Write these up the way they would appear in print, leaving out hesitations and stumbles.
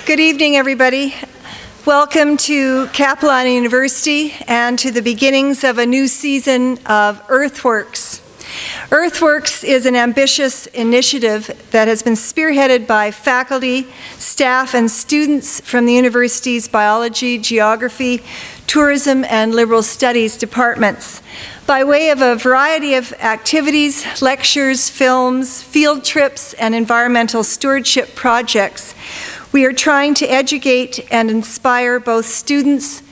Good evening, everybody. Welcome to Capilano University and to the beginnings of a new season of EarthWorks. EarthWorks is an ambitious initiative that has been spearheaded by faculty, staff, and students from the university's biology, geography, tourism, and liberal studies departments. By way of a variety of activities, lectures, films, field trips, and environmental stewardship projects, we are trying to educate and inspire both students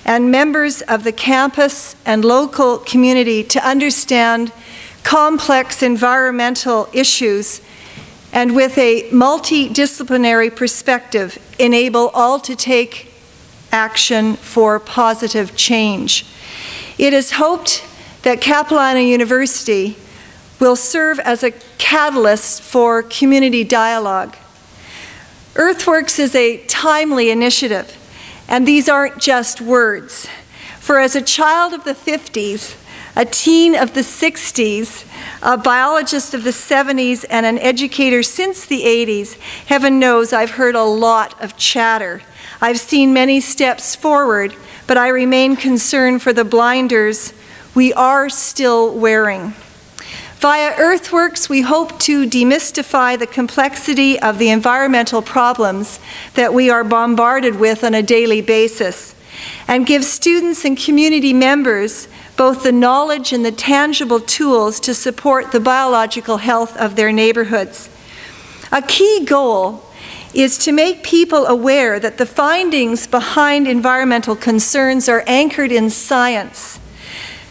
and members of the campus and local community to understand complex environmental issues and, with a multidisciplinary perspective, enable all to take action for positive change. It is hoped that Capilano University will serve as a catalyst for community dialogue. EarthWorks is a timely initiative, and these aren't just words. For as a child of the 50s, a teen of the 60s, a biologist of the 70s, and an educator since the 80s, heaven knows I've heard a lot of chatter. I've seen many steps forward, but I remain concerned for the blinders we are still wearing. Via EarthWorks, we hope to demystify the complexity of the environmental problems that we are bombarded with on a daily basis, and give students and community members both the knowledge and the tangible tools to support the biological health of their neighborhoods. A key goal is to make people aware that the findings behind environmental concerns are anchored in science.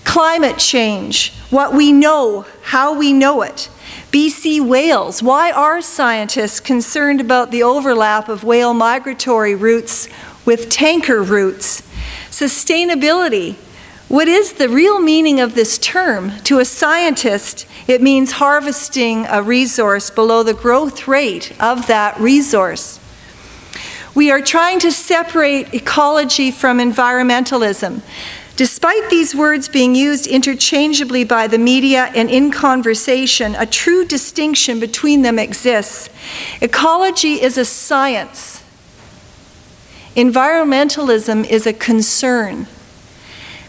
Climate change, what we know, how we know it. BC whales, why are scientists concerned about the overlap of whale migratory routes with tanker routes? Sustainability, what is the real meaning of this term? To a scientist, it means harvesting a resource below the growth rate of that resource. We are trying to separate ecology from environmentalism. Despite these words being used interchangeably by the media and in conversation, a true distinction between them exists. Ecology is a science. Environmentalism is a concern.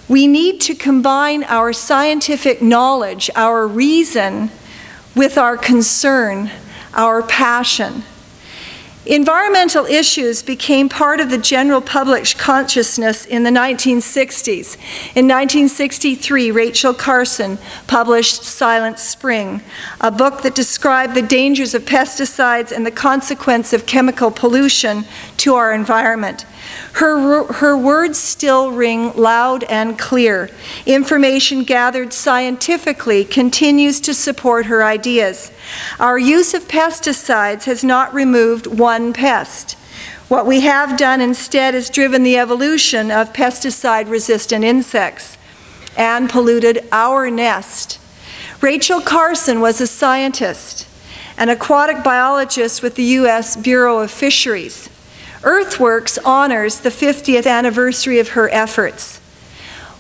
We need to combine our scientific knowledge, our reason, with our concern, our passion. Environmental issues became part of the general public's consciousness in the 1960s. In 1963, Rachel Carson published Silent Spring, a book that described the dangers of pesticides and the consequence of chemical pollution to our environment. Her words still ring loud and clear. Information gathered scientifically continues to support her ideas. Our use of pesticides has not removed one pest. What we have done instead is driven the evolution of pesticide-resistant insects and polluted our nest. Rachel Carson was a scientist, an aquatic biologist with the U.S. Bureau of Fisheries. EarthWorks honors the 50th anniversary of her efforts.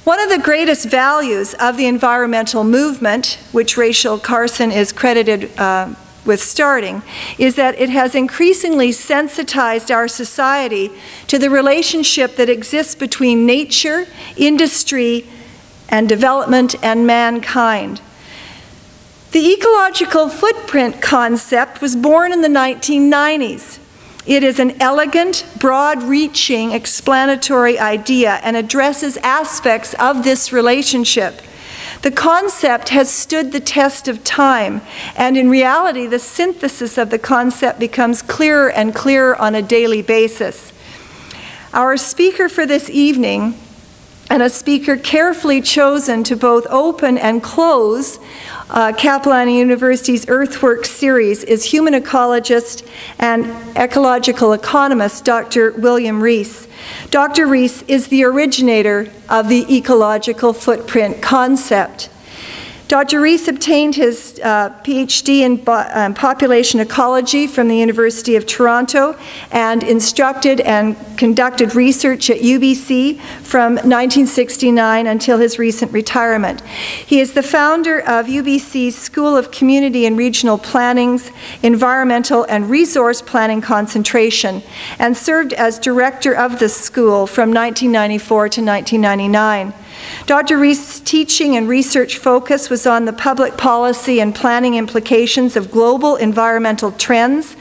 One of the greatest values of the environmental movement, which Rachel Carson is credited with starting, is that it has increasingly sensitized our society to the relationship that exists between nature, industry, and development and mankind. The ecological footprint concept was born in the 1990s. It is an elegant, broad-reaching, explanatory idea and addresses aspects of this relationship. The concept has stood the test of time, and in reality, the synthesis of the concept becomes clearer and clearer on a daily basis. Our speaker for this evening, and a speaker carefully chosen to both open and close Capilano University's EarthWorks series, is human ecologist and ecological economist Dr. William Rees. Dr. Rees is the originator of the ecological footprint concept. Dr. Rees obtained his PhD in population ecology from the University of Toronto and instructed and conducted research at UBC from 1969 until his recent retirement. He is the founder of UBC's School of Community and Regional Planning's Environmental and Resource Planning concentration and served as director of the school from 1994 to 1999. Dr. Rees' teaching and research focus was on the public policy and planning implications of global environmental trends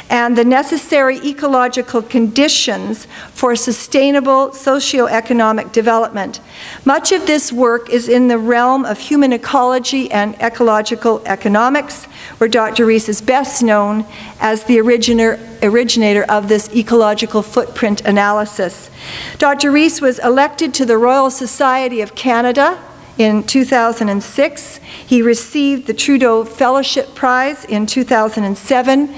and the necessary ecological conditions for sustainable socioeconomic development. Much of this work is in the realm of human ecology and ecological economics, where Dr. Rees is best known as the originator of this ecological footprint analysis. Dr. Rees was elected to the Royal Society of Canada in 2006. He received the Trudeau Fellowship Prize in 2007.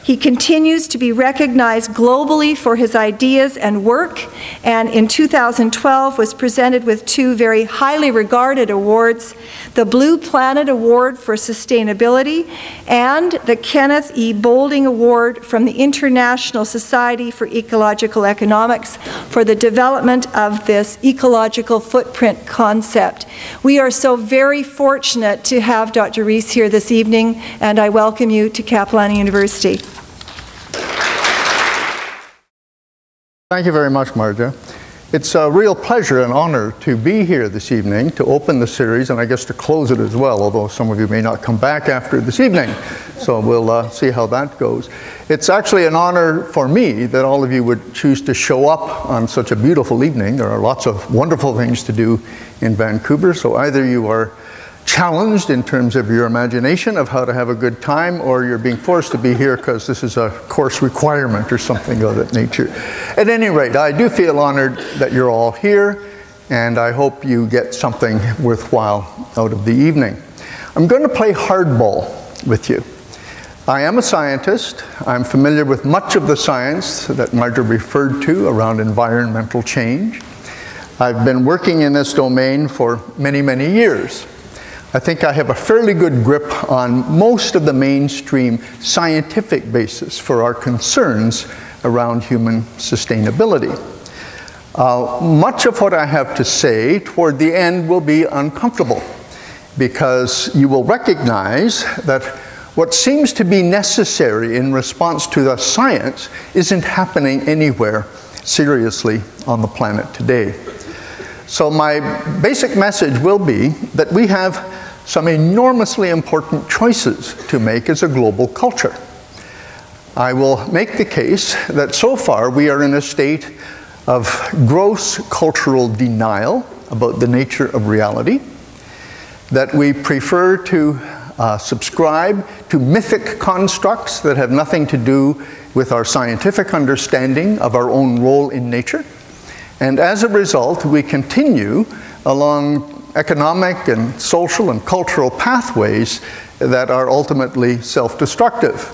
He continues to be recognized globally for his ideas and work, and in 2012 was presented with two very highly regarded awards, the Blue Planet Award for Sustainability and the Kenneth E. Boulding Award from the International Society for Ecological Economics for the development of this ecological footprint concept. We are so very fortunate to have Dr. Rees here this evening, and I welcome you to Capilano University. Thank you very much, Marja. It's a real pleasure and honor to be here this evening to open the series, and I guess to close it as well, although some of you may not come back after this evening. So we'll see how that goes. It's actually an honor for me that all of you would choose to show up on such a beautiful evening. There are lots of wonderful things to do in Vancouver, so either you are challenged in terms of your imagination of how to have a good time, or you're being forced to be here because this is a course requirement or something of that nature. At any rate, I do feel honored that you're all here, and I hope you get something worthwhile out of the evening. I'm going to play hardball with you. I am a scientist. I'm familiar with much of the science that Marja referred to around environmental change. I've been working in this domain for many, many years. I think I have a fairly good grip on most of the mainstream scientific basis for our concerns around human sustainability. Much of what I have to say toward the end will be uncomfortable, because you will recognize that what seems to be necessary in response to the science isn't happening anywhere seriously on the planet today. So my basic message will be that we have some enormously important choices to make as a global culture. I will make the case that so far we are in a state of gross cultural denial about the nature of reality, that we prefer to subscribe to mythic constructs that have nothing to do with our scientific understanding of our own role in nature, and as a result we continue along economic and social and cultural pathways that are ultimately self-destructive.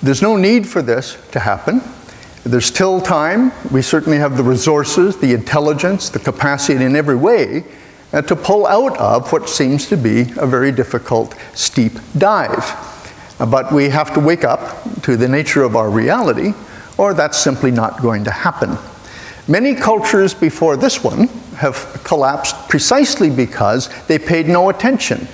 There's no need for this to happen. There's still time. We certainly have the resources, the intelligence, the capacity in every way to pull out of what seems to be a very difficult, steep dive. But we have to wake up to the nature of our reality, or that's simply not going to happen. Many cultures before this one have collapsed precisely because they paid no attention,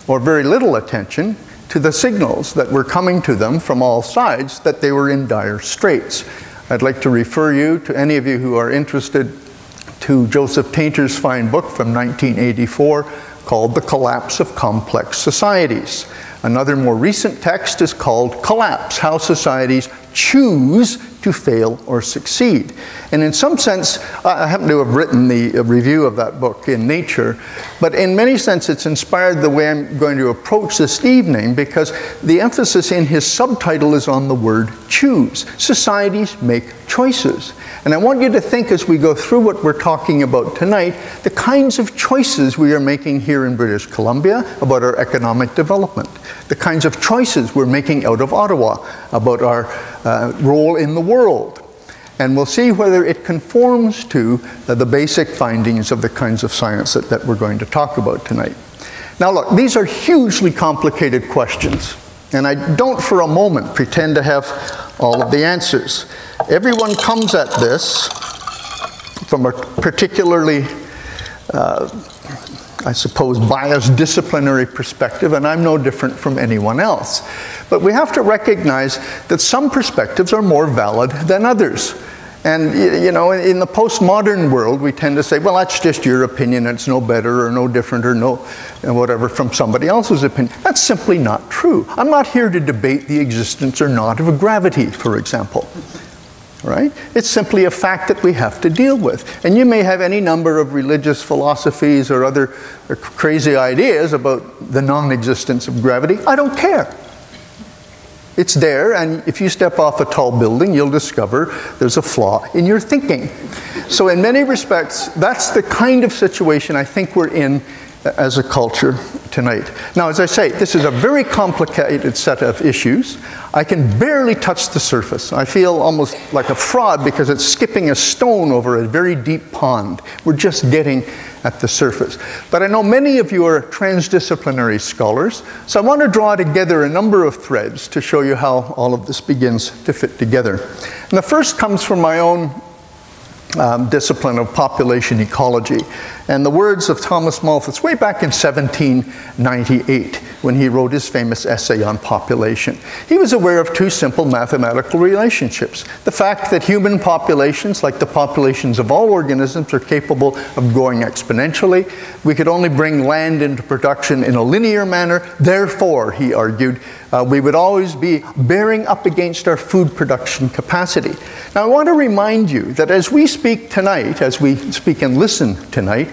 or very little attention, to the signals that were coming to them from all sides that they were in dire straits. I'd like to refer you, to any of you who are interested, to Joseph Tainter's fine book from 1984 called The Collapse of Complex Societies. Another more recent text is called Collapse: How Societies Choose to Fail or Succeed. And in some sense, I happen to have written the review of that book in Nature, but in many sense it's inspired the way I'm going to approach this evening, because the emphasis in his subtitle is on the word choose. Societies make choices. And I want you to think, as we go through what we're talking about tonight, the kinds of choices we are making here in British Columbia about our economic development, the kinds of choices we're making out of Ottawa about our role in the world. And we'll see whether it conforms to the basic findings of the kinds of science that we're going to talk about tonight. Now look, these are hugely complicated questions, and I don't for a moment pretend to have all of the answers. Everyone comes at this from a particularly, I suppose, biased disciplinary perspective, and I'm no different from anyone else. But we have to recognize that some perspectives are more valid than others. And you know, in the postmodern world, we tend to say, well, that's just your opinion, it's no better or no different or no whatever from somebody else's opinion. That's simply not true. I'm not here to debate the existence or not of gravity, for example. Right? It's simply a fact that we have to deal with. And you may have any number of religious philosophies or other crazy ideas about the non-existence of gravity. I don't care. It's there, and if you step off a tall building, you'll discover there's a flaw in your thinking. So in many respects, that's the kind of situation I think we're in as a culture tonight. Now, as I say, this is a very complicated set of issues. I can barely touch the surface. I feel almost like a fraud because it's skipping a stone over a very deep pond. We're just getting at the surface. But I know many of you are transdisciplinary scholars, so I want to draw together a number of threads to show you how all of this begins to fit together. And the first comes from my own discipline of population ecology. And the words of Thomas Malthus way back in 1798 when he wrote his famous essay on population. He was aware of two simple mathematical relationships. The fact that human populations, like the populations of all organisms, are capable of growing exponentially. We could only bring land into production in a linear manner. Therefore, he argued, we would always be bearing up against our food production capacity. Now, I want to remind you that as we speak tonight, as we speak and listen tonight,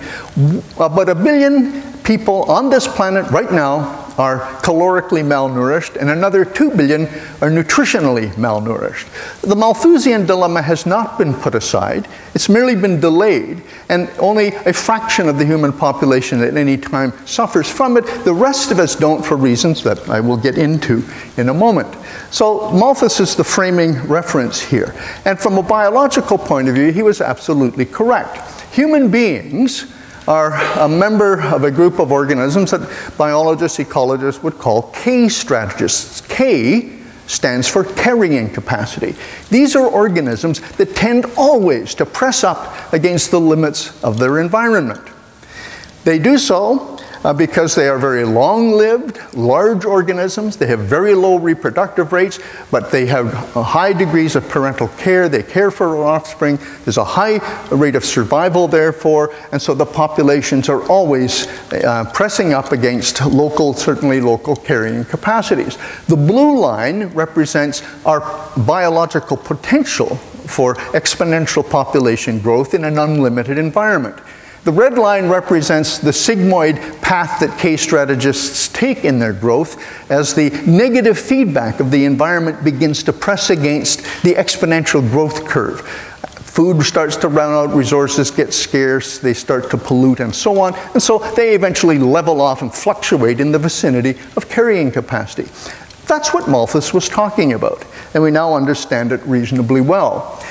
about 1 billion people on this planet right now are calorically malnourished, and another 2 billion are nutritionally malnourished. The Malthusian dilemma has not been put aside. It's merely been delayed, and only a fraction of the human population at any time suffers from it. The rest of us don't, for reasons that I will get into in a moment. So Malthus is the framing reference here. And from a biological point of view, he was absolutely correct. Human beings are a member of a group of organisms that biologists, ecologists would call K strategists. K stands for carrying capacity. These are organisms that tend always to press up against the limits of their environment. They do so because they are very long-lived, large organisms. They have very low reproductive rates, but they have high degrees of parental care. They care for their offspring. There's a high rate of survival, therefore, and so the populations are always pressing up against local, certainly local carrying capacities. The blue line represents our biological potential for exponential population growth in an unlimited environment. The red line represents the sigmoid path that K strategists take in their growth as the negative feedback of the environment begins to press against the exponential growth curve. Food starts to run out, resources get scarce, they start to pollute and so on, and so they eventually level off and fluctuate in the vicinity of carrying capacity. That's what Malthus was talking about, and we now understand it reasonably well.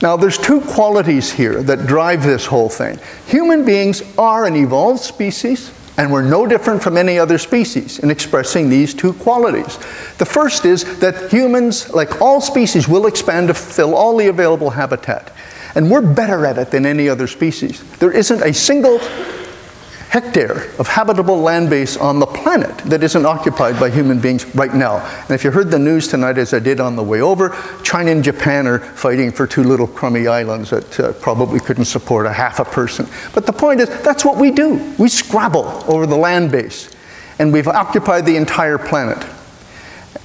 Now, there's two qualities here that drive this whole thing. Human beings are an evolved species, and we're no different from any other species in expressing these two qualities. The first is that humans, like all species, will expand to fill all the available habitat. And we're better at it than any other species. There isn't a single hectare of habitable land base on the planet that isn't occupied by human beings right now. And if you heard the news tonight, as I did on the way over, China and Japan are fighting for two little crummy islands that probably couldn't support a half a person. But the point is, that's what we do. We scrabble over the land base. And we've occupied the entire planet.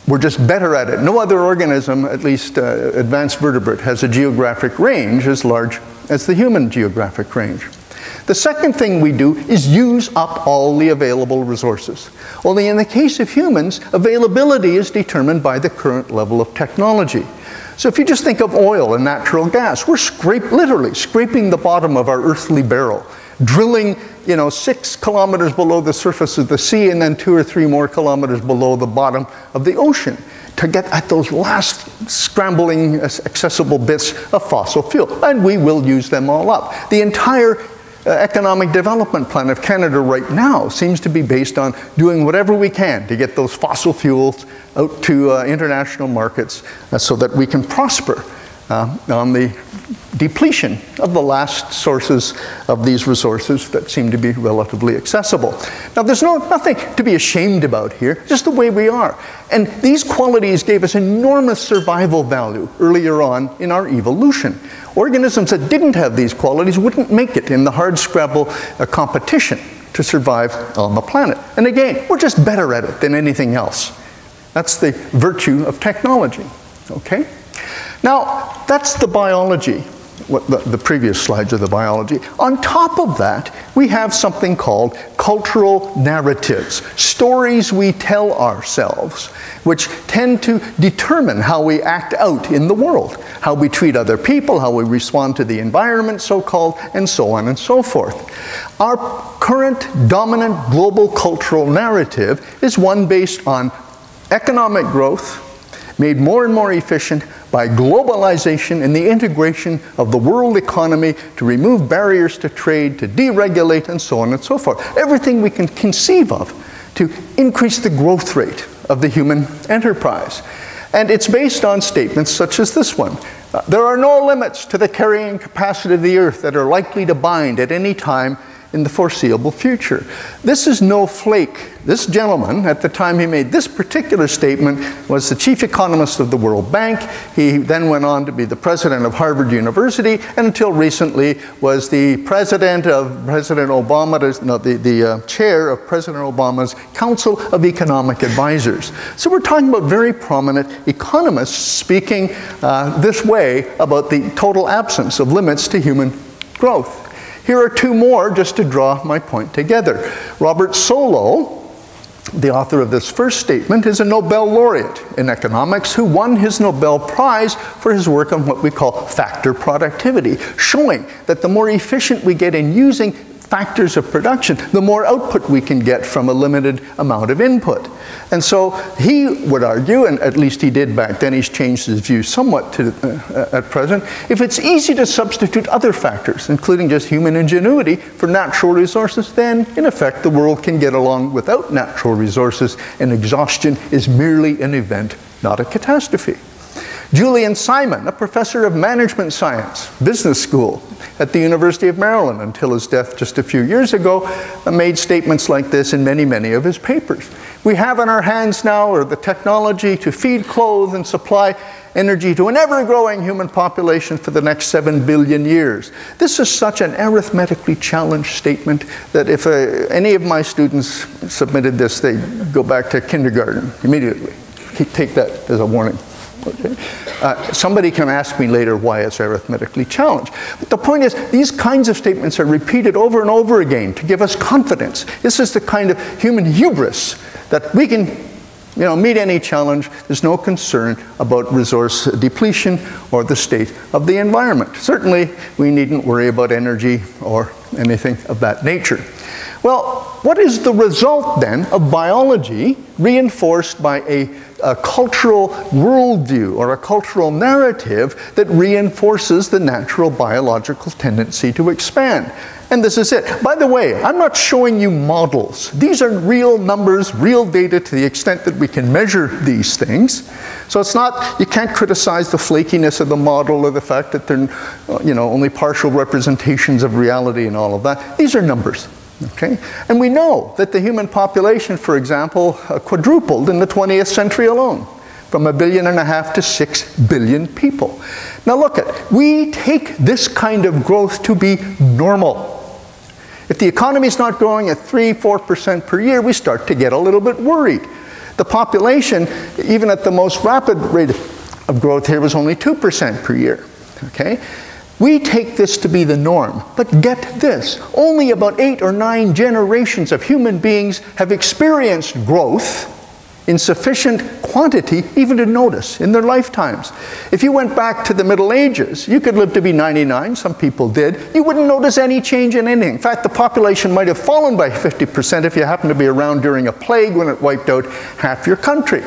We're just better at it. No other organism, at least advanced vertebrate, has a geographic range as large as the human geographic range. The second thing we do is use up all the available resources. Only in the case of humans, availability is determined by the current level of technology. So if you just think of oil and natural gas, we're literally scraping the bottom of our earthly barrel, drilling 6 kilometers below the surface of the sea and then 2 or 3 more kilometers below the bottom of the ocean to get at those last scrambling accessible bits of fossil fuel. And we will use them all up. The entire economic development plan of Canada right now seems to be based on doing whatever we can to get those fossil fuels out to international markets so that we can prosper on the depletion of the last sources of these resources that seem to be relatively accessible. Now, there's nothing to be ashamed about here, just the way we are. And these qualities gave us enormous survival value earlier on in our evolution. Organisms that didn't have these qualities wouldn't make it in the hardscrabble competition to survive on the planet. And again, we're just better at it than anything else. That's the virtue of technology, okay? Now, that's the biology, the previous slides are the biology. On top of that, we have something called cultural narratives, stories we tell ourselves, which tend to determine how we act out in the world, how we treat other people, how we respond to the environment, so-called, and so on and so forth. Our current dominant global cultural narrative is one based on economic growth, made more and more efficient by globalization and the integration of the world economy to remove barriers to trade, to deregulate, and so on and so forth. Everything we can conceive of to increase the growth rate of the human enterprise. And it's based on statements such as this one. There are no limits to the carrying capacity of the Earth that are likely to bind at any time in the foreseeable future. This is no flake. This gentleman, at the time he made this particular statement, was the chief economist of the World Bank. He then went on to be the president of Harvard University, and until recently was the president of President Obama, the chair of President Obama's Council of Economic Advisors. So we're talking about very prominent economists speaking this way about the total absence of limits to human growth. Here are two more just to draw my point together. Robert Solow, the author of this first statement, is a Nobel laureate in economics who won his Nobel Prize for his work on what we call factor productivity, showing that the more efficient we get in using factors of production, the more output we can get from a limited amount of input. And so he would argue, and at least he did back then, he's changed his view somewhat to, at present, if it's easy to substitute other factors, including just human ingenuity, for natural resources, then in effect the world can get along without natural resources, and exhaustion is merely an event, not a catastrophe. Julian Simon, a professor of management science, business school at the University of Maryland until his death just a few years ago, made statements like this in many, many of his papers. We have in our hands now the technology to feed, clothe, and supply energy to an ever-growing human population for the next 7 billion years. This is such an arithmetically challenged statement that if any of my students submitted this, they'd go back to kindergarten immediately. Take that as a warning. Okay. Somebody can ask me later why it's arithmetically challenged. But the point is, these kinds of statements are repeated over and over again to give us confidence. This is the kind of human hubris that we can, meet any challenge. There's no concern about resource depletion or the state of the environment. Certainly, we needn't worry about energy or anything of that nature. Well, what is the result then of biology reinforced by a cultural worldview or a cultural narrative that reinforces the natural biological tendency to expand? And this is it. By the way, I'm not showing you models. These are real numbers, real data to the extent that we can measure these things. So it's not, you can't criticize the flakiness of the model or the fact that they're, only partial representations of reality and all of that. These are numbers. Okay? And we know that the human population, for example, quadrupled in the 20th century alone, from 1.5 billion to 6 billion people. Now look we take this kind of growth to be normal. If the economy is not growing at 3–4% per year, we start to get a little bit worried. The population, even at the most rapid rate of growth here, was only 2% per year. Okay? We take this to be the norm, but get this, only about 8 or 9 generations of human beings have experienced growth in sufficient quantity even to notice in their lifetimes. If you went back to the Middle Ages, you could live to be 99, some people did, you wouldn't notice any change in anything. In fact, the population might have fallen by 50% if you happened to be around during a plague when it wiped out half your country.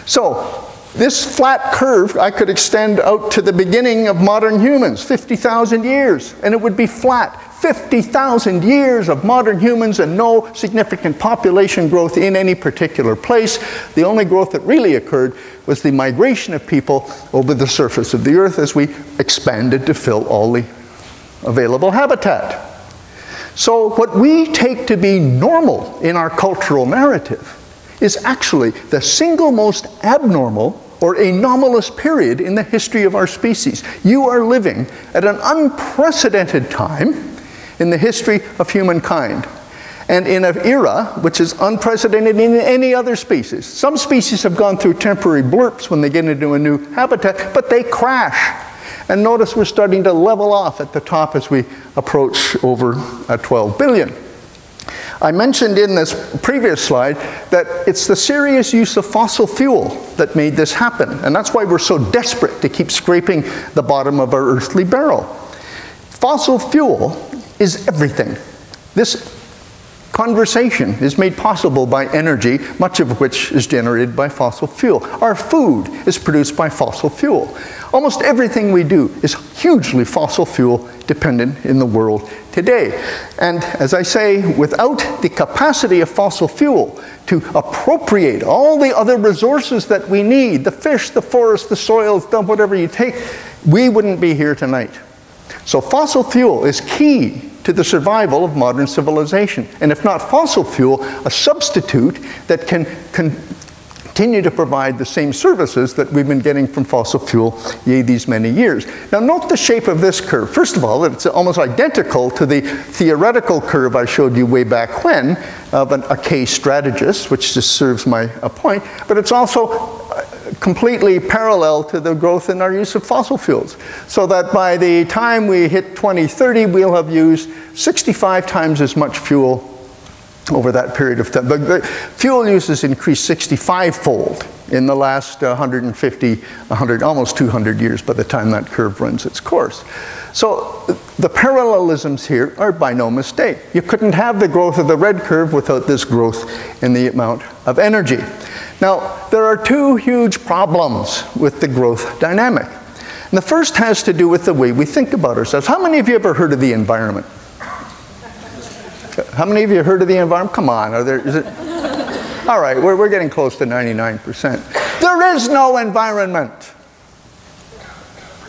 So, This flat curve I could extend out to the beginning of modern humans, 50,000 years, and it would be flat. 50,000 years of modern humans and no significant population growth in any particular place. The only growth that really occurred was the migration of people over the surface of the earth as we expanded to fill all the available habitat. So what we take to be normal in our cultural narrative is actually the single most abnormal or anomalous period in the history of our species. You are living at an unprecedented time in the history of humankind, and in an era which is unprecedented in any other species. Some species have gone through temporary blurps when they get into a new habitat, but they crash. And notice we're starting to level off at the top as we approach over 12 billion. I mentioned in this previous slide that it's the serious use of fossil fuel that made this happen, and that's why we're so desperate to keep scraping the bottom of our earthly barrel. Fossil fuel is everything. This conversation is made possible by energy, much of which is generated by fossil fuel. Our food is produced by fossil fuel. Almost everything we do is hugely fossil fuel dependent in the world today. And as I say, without the capacity of fossil fuel to appropriate all the other resources that we need, the fish, the forest, the soils, whatever you take, we wouldn't be here tonight. So fossil fuel is key to the survival of modern civilization. And if not fossil fuel, a substitute that can continue to provide the same services that we've been getting from fossil fuel these many years. Now note the shape of this curve. First of all, it's almost identical to the theoretical curve I showed you way back when of a K strategist, which just serves my point, but it's also completely parallel to the growth in our use of fossil fuels. So that by the time we hit 2030, we'll have used 65 times as much fuel over that period of time. The fuel use has increased 65-fold in the last 150, almost 200 years by the time that curve runs its course. So the parallelisms here are by no mistake. You couldn't have the growth of the red curve without this growth in the amount of energy. Now, there are two huge problems with the growth dynamic. And the first has to do with the way we think about ourselves. How many of you ever heard of the environment? How many of you heard of the environment? Come on, is it? All right, we're getting close to 99%. There is no environment.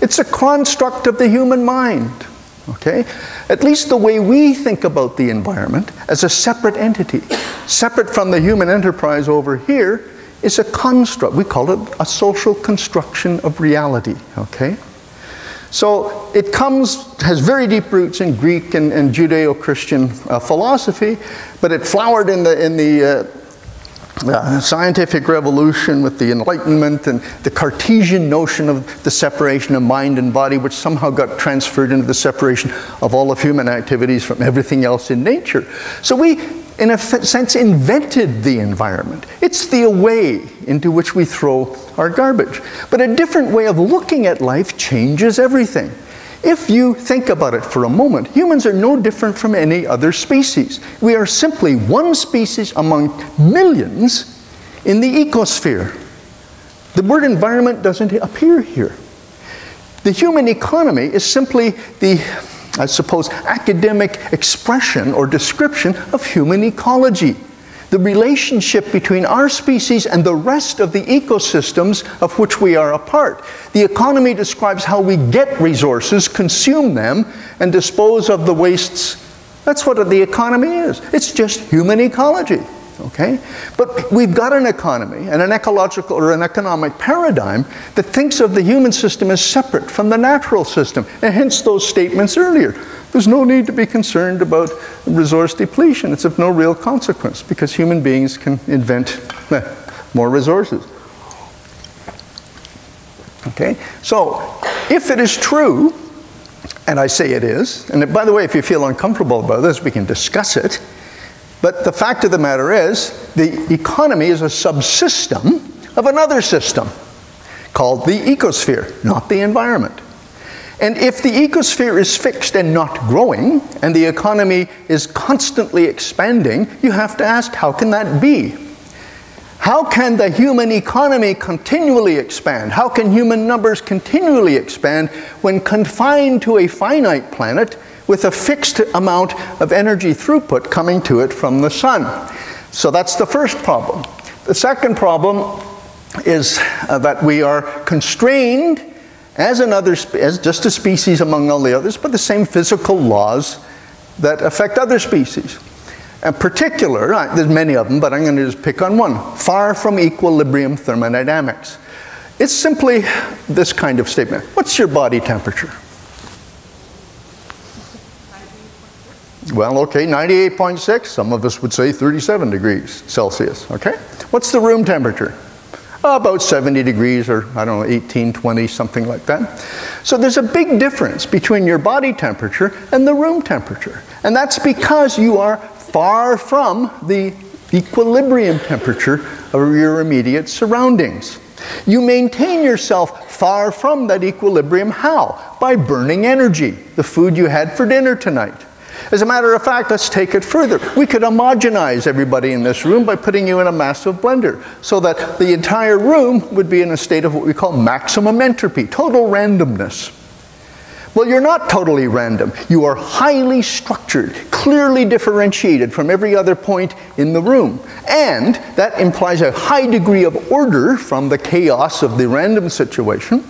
It's a construct of the human mind, okay? At least the way we think about the environment as a separate entity, separate from the human enterprise over here, is a construct. We call it a social construction of reality, okay? So it has very deep roots in Greek and Judeo-Christian philosophy, but it flowered in the scientific revolution with the Enlightenment and the Cartesian notion of the separation of mind and body, which somehow got transferred into the separation of all of human activities from everything else in nature. So we, in a sense, invented the environment. It's the way into which we throw our garbage. But a different way of looking at life changes everything. If you think about it for a moment, humans are no different from any other species. We are simply one species among millions in the ecosphere. The word environment doesn't appear here. The human economy is simply the, I suppose, academic expression or description of human ecology. The relationship between our species and the rest of the ecosystems of which we are a part. The economy describes how we get resources, consume them, and dispose of the wastes. That's what the economy is. It's just human ecology, okay? But we've got an economy and an ecological or an economic paradigm that thinks of the human system as separate from the natural system, and hence those statements earlier. There's no need to be concerned about resource depletion. It's of no real consequence because human beings can invent more resources. Okay, so if it is true, and I say it is, and by the way, if you feel uncomfortable about this, we can discuss it, but the fact of the matter is, the economy is a subsystem of another system called the ecosphere, not the environment. And if the ecosphere is fixed and not growing, and the economy is constantly expanding, you have to ask, how can that be? How can the human economy continually expand? How can human numbers continually expand when confined to a finite planet with a fixed amount of energy throughput coming to it from the sun? So that's the first problem. The second problem is that we are constrained as just a species among all the others, but the same physical laws that affect other species. In particular, there's many of them, but I'm going to just pick on one. Far from equilibrium thermodynamics. It's simply this kind of statement. What's your body temperature? Well, okay, 98.6. Some of us would say 37 degrees Celsius, okay? What's the room temperature? About 70 degrees, or I don't know, 18, 20, something like that. So there's a big difference between your body temperature and the room temperature. And that's because you are far from the equilibrium temperature of your immediate surroundings. You maintain yourself far from that equilibrium. How? By burning energy, the food you had for dinner tonight. As a matter of fact, let's take it further. We could homogenize everybody in this room by putting you in a massive blender so that the entire room would be in a state of what we call maximum entropy, total randomness. Well, you're not totally random. You are highly structured, clearly differentiated from every other point in the room. And that implies a high degree of order from the chaos of the random situation.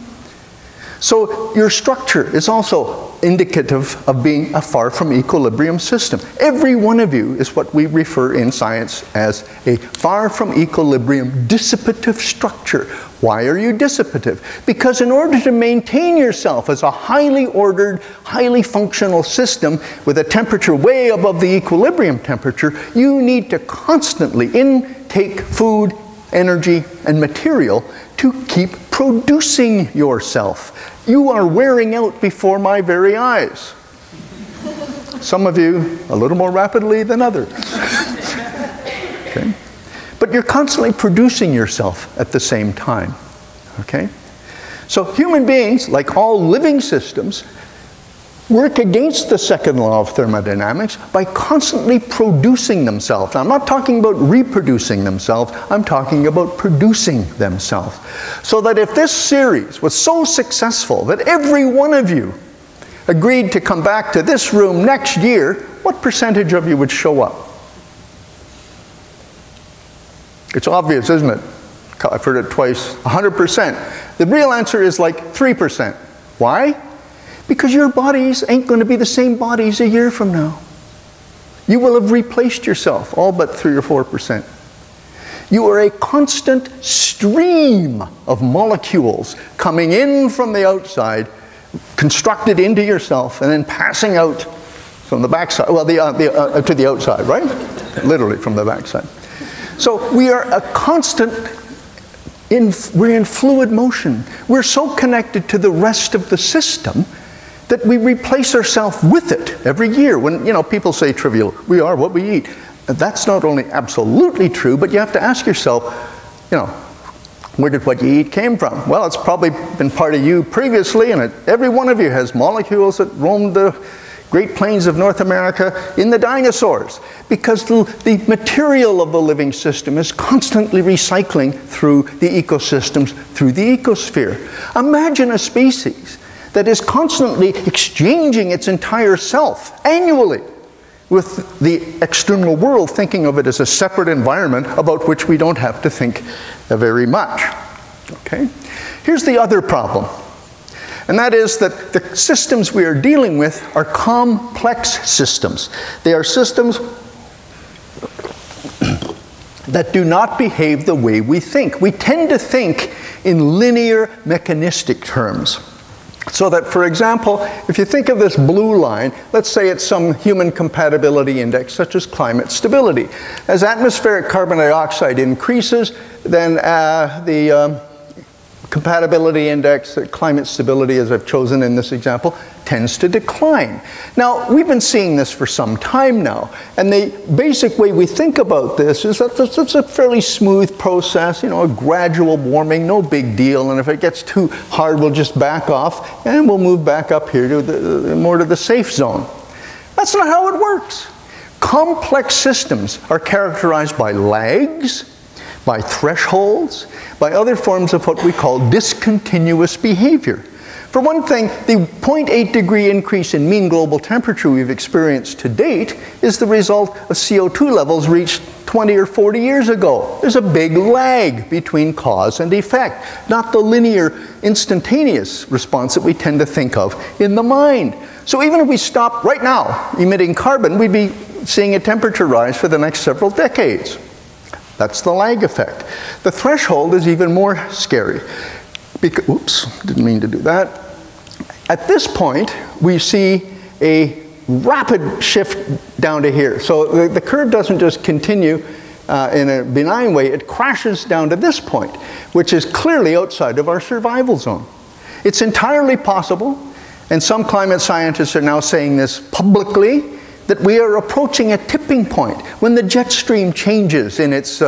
So your structure is also indicative of being a far from equilibrium system. Every one of you is what we refer in science as a far from equilibrium dissipative structure. Why are you dissipative? Because in order to maintain yourself as a highly ordered, highly functional system with a temperature way above the equilibrium temperature, you need to constantly intake food, energy, and material to keep producing yourself. You are wearing out before my very eyes. Some of you a little more rapidly than others. Okay? But you're constantly producing yourself at the same time. Okay? So human beings, like all living systems, work against the second law of thermodynamics by constantly producing themselves. Now, I'm not talking about reproducing themselves, I'm talking about producing themselves. So that if this series was so successful that every one of you agreed to come back to this room next year, what percentage of you would show up? It's obvious, isn't it? I've heard it twice. 100%. The real answer is like 3%. Why? Because your bodies ain't going to be the same bodies a year from now. You will have replaced yourself, all but 3 or 4%. You are a constant stream of molecules coming in from the outside, constructed into yourself, and then passing out from the backside, well, to the outside, right? Literally from the backside. So we are a constant, we're in fluid motion. We're so connected to the rest of the system that we replace ourselves with it every year. When, people say trivial, we are what we eat. That's not only absolutely true, but you have to ask yourself, where did what you eat came from? Well, it's probably been part of you previously, and every one of you has molecules that roamed the Great Plains of North America in the dinosaurs, because the material of the living system is constantly recycling through the ecosystems, through the ecosphere. Imagine a species that is constantly exchanging its entire self annually with the external world, thinking of it as a separate environment about which we don't have to think very much. Okay? Here's the other problem, and that is that the systems we are dealing with are complex systems. They are systems that do not behave the way we think. We tend to think in linear, mechanistic terms. So that, for example, if you think of this blue line, let's say it's some human compatibility index, such as climate stability. As atmospheric carbon dioxide increases, then the compatibility index, climate stability, as I've chosen in this example, tends to decline. Now, we've been seeing this for some time now, and the basic way we think about this is that it's a fairly smooth process, a gradual warming, no big deal, and if it gets too hard, we'll just back off, and we'll move back up here to more to the safe zone. That's not how it works. Complex systems are characterized by lags, by thresholds, by other forms of what we call discontinuous behavior. For one thing, the 0.8 degree increase in mean global temperature we've experienced to date is the result of CO2 levels reached 20 or 40 years ago. There's a big lag between cause and effect, not the linear, instantaneous response that we tend to think of in the mind. So even if we stopped right now emitting carbon, we'd be seeing a temperature rise for the next several decades. That's the lag effect. The threshold is even more scary. Oops, didn't mean to do that. At this point, we see a rapid shift down to here. So the curve doesn't just continue in a benign way, it crashes down to this point, which is clearly outside of our survival zone. It's entirely possible, and some climate scientists are now saying this publicly, that we are approaching a tipping point when the jet stream changes in its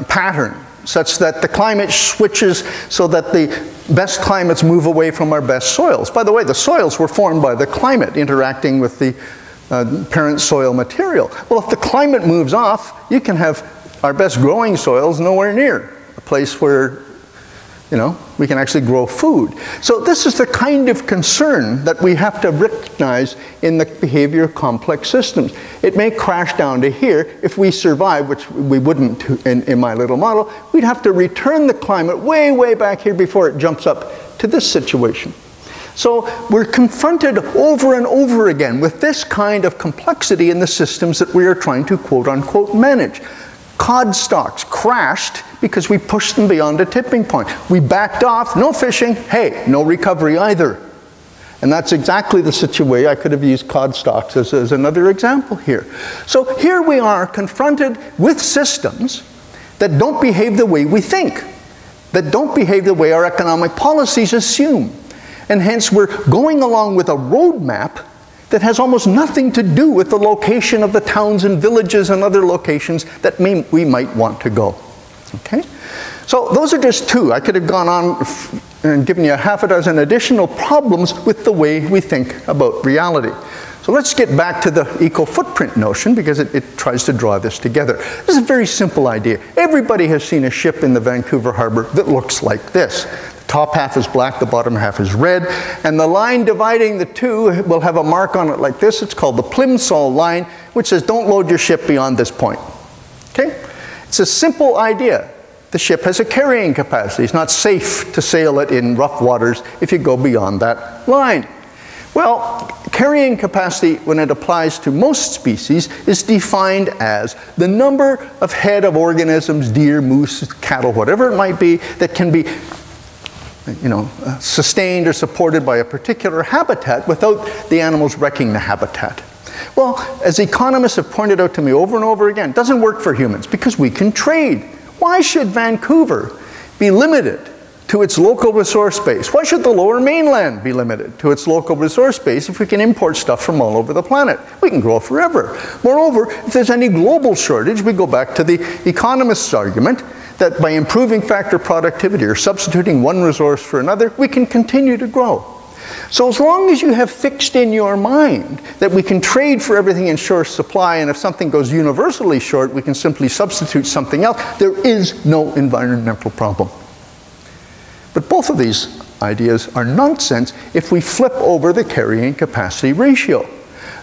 pattern, such that the climate switches so that the best climates move away from our best soils. By the way, the soils were formed by the climate interacting with the parent soil material. Well, if the climate moves off, you can have our best growing soils nowhere near a place where, you know, we can actually grow food. So this is the kind of concern that we have to recognize in the behavior of complex systems. It may crash down to here. If we survive, which we wouldn't in my little model, we'd have to return the climate way, way back here before it jumps up to this situation. So we're confronted over and over again with this kind of complexity in the systems that we are trying to quote-unquote manage. Cod stocks crashed because we pushed them beyond a tipping point. We backed off, no fishing, hey, no recovery either. And that's exactly the situation. I could have used cod stocks as another example here. So here we are confronted with systems that don't behave the way we think, that don't behave the way our economic policies assume. And hence we're going along with a roadmap that has almost nothing to do with the location of the towns and villages and other locations that we might want to go. Okay? So those are just two. I could have gone on and given you a half a dozen additional problems with the way we think about reality. So let's get back to the eco-footprint notion, because it tries to draw this together. This is a very simple idea. Everybody has seen a ship in the Vancouver harbor that looks like this. The top half is black, the bottom half is red, and the line dividing the two will have a mark on it like this. It's called the Plimsoll line, which says don't load your ship beyond this point. Okay? It's a simple idea. The ship has a carrying capacity. It's not safe to sail it in rough waters if you go beyond that line. Well, carrying capacity, when it applies to most species, is defined as the number of head of organisms, deer, moose, cattle, whatever it might be, that can be, you know, sustained or supported by a particular habitat without the animals wrecking the habitat. Well, as economists have pointed out to me over and over again, it doesn't work for humans because we can trade. Why should Vancouver be limited to its local resource base? Why should the Lower Mainland be limited to its local resource base if we can import stuff from all over the planet? We can grow forever. Moreover, if there's any global shortage, we go back to the economist's argument that by improving factor productivity or substituting one resource for another, we can continue to grow. So as long as you have fixed in your mind that we can trade for everything in short supply, and if something goes universally short, we can simply substitute something else, there is no environmental problem. But both of these ideas are nonsense if we flip over the carrying capacity ratio.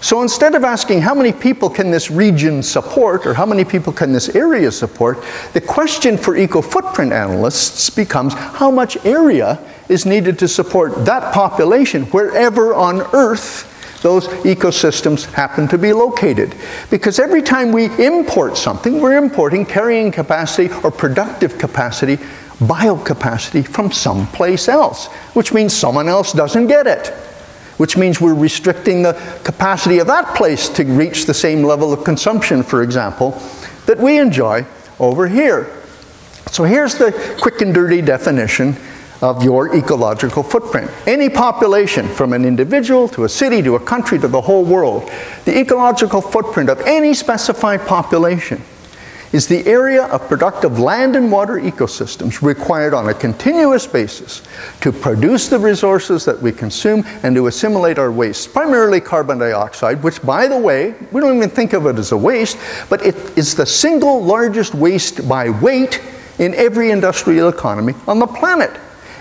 So instead of asking how many people can this region support, or how many people can this area support, the question for eco-footprint analysts becomes how much area is needed to support that population wherever on Earth those ecosystems happen to be located. Because every time we import something, we're importing carrying capacity or productive capacity, biocapacity from someplace else, which means someone else doesn't get it, which means we're restricting the capacity of that place to reach the same level of consumption, for example, that we enjoy over here. So here's the quick and dirty definition of your ecological footprint. Any population, from an individual to a city to a country to the whole world, the ecological footprint of any specified population is the area of productive land and water ecosystems required on a continuous basis to produce the resources that we consume and to assimilate our waste, primarily carbon dioxide, which, by the way, we don't even think of it as a waste, but it is the single largest waste by weight in every industrial economy on the planet.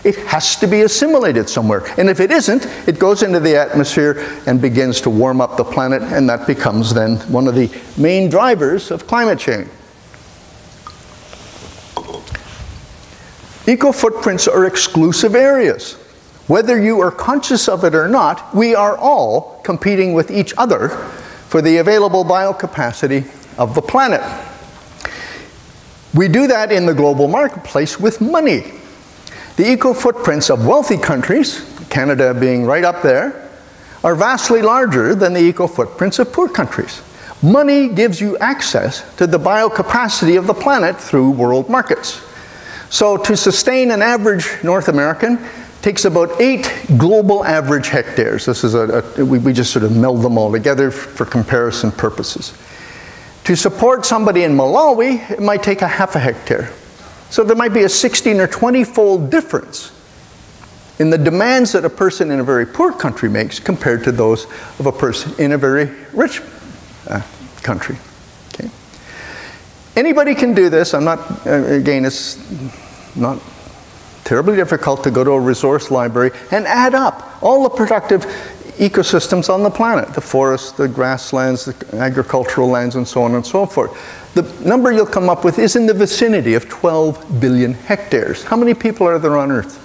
It has to be assimilated somewhere. And if it isn't, it goes into the atmosphere and begins to warm up the planet, and that becomes then one of the main drivers of climate change. Eco-footprints are exclusive areas. Whether you are conscious of it or not, we are all competing with each other for the available biocapacity of the planet. We do that in the global marketplace with money. The eco-footprints of wealthy countries, Canada being right up there, are vastly larger than the eco-footprints of poor countries. Money gives you access to the biocapacity of the planet through world markets. So to sustain an average North American takes about 8 global average hectares. This is we just sort of meld them all together for comparison purposes. To support somebody in Malawi, it might take a half a hectare. So there might be a 16 or 20-fold difference in the demands that a person in a very poor country makes compared to those of a person in a very rich country. Okay. Anybody can do this. I'm not, again, it's not terribly difficult to go to a resource library and add up all the productive ecosystems on the planet, the forests, the grasslands, the agricultural lands, and so on and so forth. The number you'll come up with is in the vicinity of 12 billion hectares. How many people are there on Earth?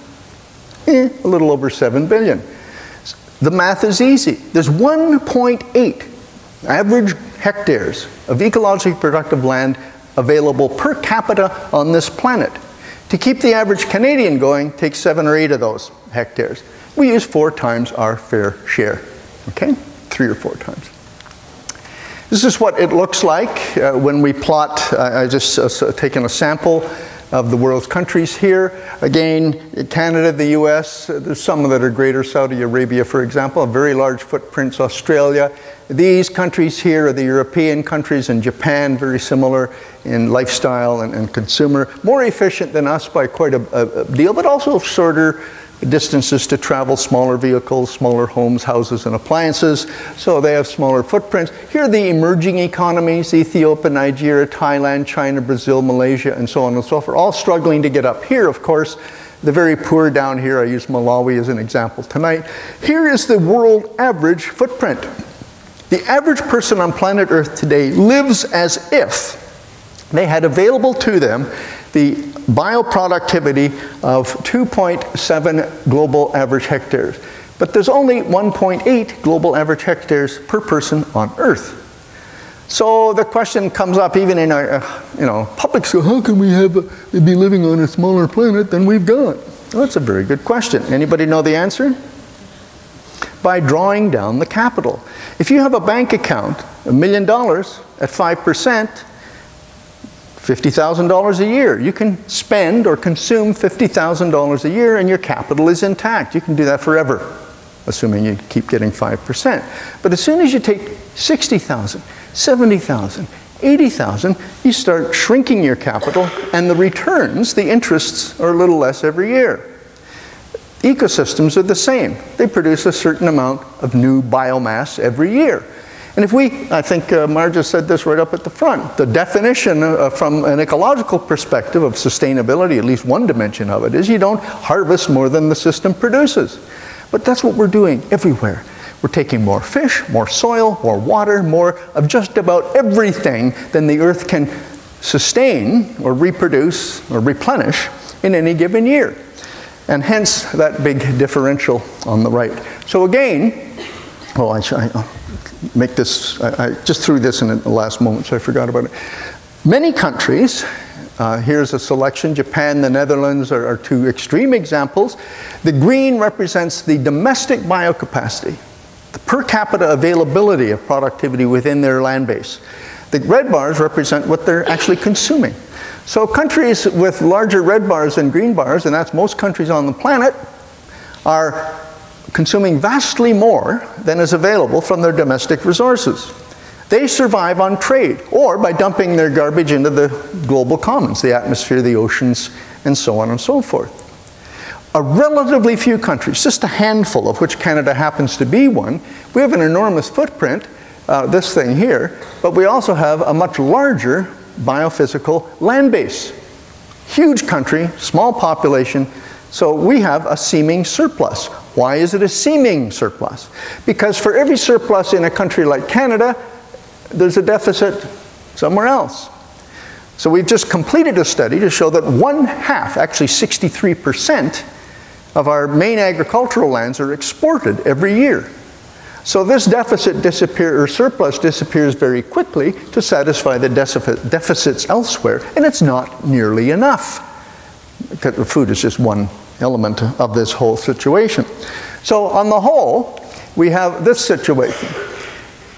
A little over 7 billion. The math is easy. There's 1.8 average hectares of ecologically productive land available per capita on this planet. To keep the average Canadian going takes 7 or 8 of those hectares. We use 4 times our fair share, okay? 3 or 4 times. This is what it looks like when we plot. I just taken a sample of the world's countries here. Again, Canada, the US, there's some that are greater. Saudi Arabia, for example, very large footprints. Australia. These countries here are the European countries, and Japan, very similar in lifestyle and consumer. More efficient than us by quite a deal, but also shorter distances to travel, smaller vehicles, smaller homes, houses, and appliances, so they have smaller footprints. Here are the emerging economies: Ethiopia, Nigeria, Thailand, China, Brazil, Malaysia, and so on and so forth, all struggling to get up here, of course. The very poor down here. I use Malawi as an example tonight. Here is the world average footprint. The average person on planet Earth today lives as if they had available to them the bioproductivity of 2.7 global average hectares. But there's only 1.8 global average hectares per person on Earth. So the question comes up even in our public school: how can we be living on a smaller planet than we've got? Well, that's a very good question. Anybody know the answer? By drawing down the capital. If you have a bank account, $1 million at 5%, $50,000 a year. You can spend or consume $50,000 a year and your capital is intact. You can do that forever, assuming you keep getting 5%. But as soon as you take $60,000, $70,000, $80,000, you start shrinking your capital, and the returns, the interests, are a little less every year. Ecosystems are the same. They produce a certain amount of new biomass every year. And if I think Marja said this right up at the front, the definition from an ecological perspective of sustainability, at least one dimension of it, is you don't harvest more than the system produces. But that's what we're doing everywhere. We're taking more fish, more soil, more water, more of just about everything than the Earth can sustain or reproduce or replenish in any given year. And hence that big differential on the right. So again, make this, I just threw this in at the last moment, so I forgot about it. Many countries, here's a selection: Japan, the Netherlands are 2 extreme examples. The green represents the domestic biocapacity, the per capita availability of productivity within their land base. The red bars represent what they're actually consuming. So countries with larger red bars than green bars, and that's most countries on the planet, are consuming vastly more than is available from their domestic resources. They survive on trade or by dumping their garbage into the global commons, the atmosphere, the oceans, and so on and so forth. A relatively few countries, just a handful, of which Canada happens to be one, we have an enormous footprint, this thing here, but we also have a much larger biophysical land base. Huge country, small population, so we have a seeming surplus. Why is it a seeming surplus? Because for every surplus in a country like Canada, there's a deficit somewhere else. So we've just completed a study to show that 1/2, actually 63%, of our main agricultural lands are exported every year. So this deficit or surplus disappears very quickly to satisfy the deficits elsewhere, and it's not nearly enough. Because the food is just one element of this whole situation. So on the whole, we have this situation.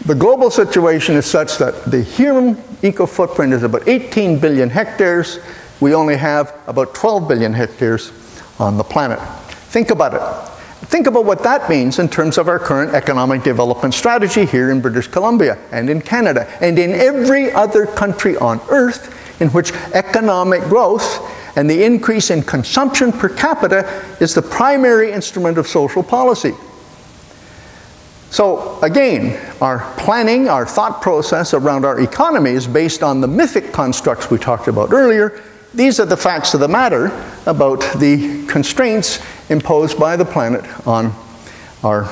The global situation is such that the human eco-footprint is about 18 billion hectares. We only have about 12 billion hectares on the planet. Think about it. Think about what that means in terms of our current economic development strategy here in British Columbia and in Canada and in every other country on Earth in which economic growth and the increase in consumption per capita is the primary instrument of social policy. So again, our planning, our thought process around our economy is based on the mythic constructs we talked about earlier. These are the facts of the matter about the constraints imposed by the planet on our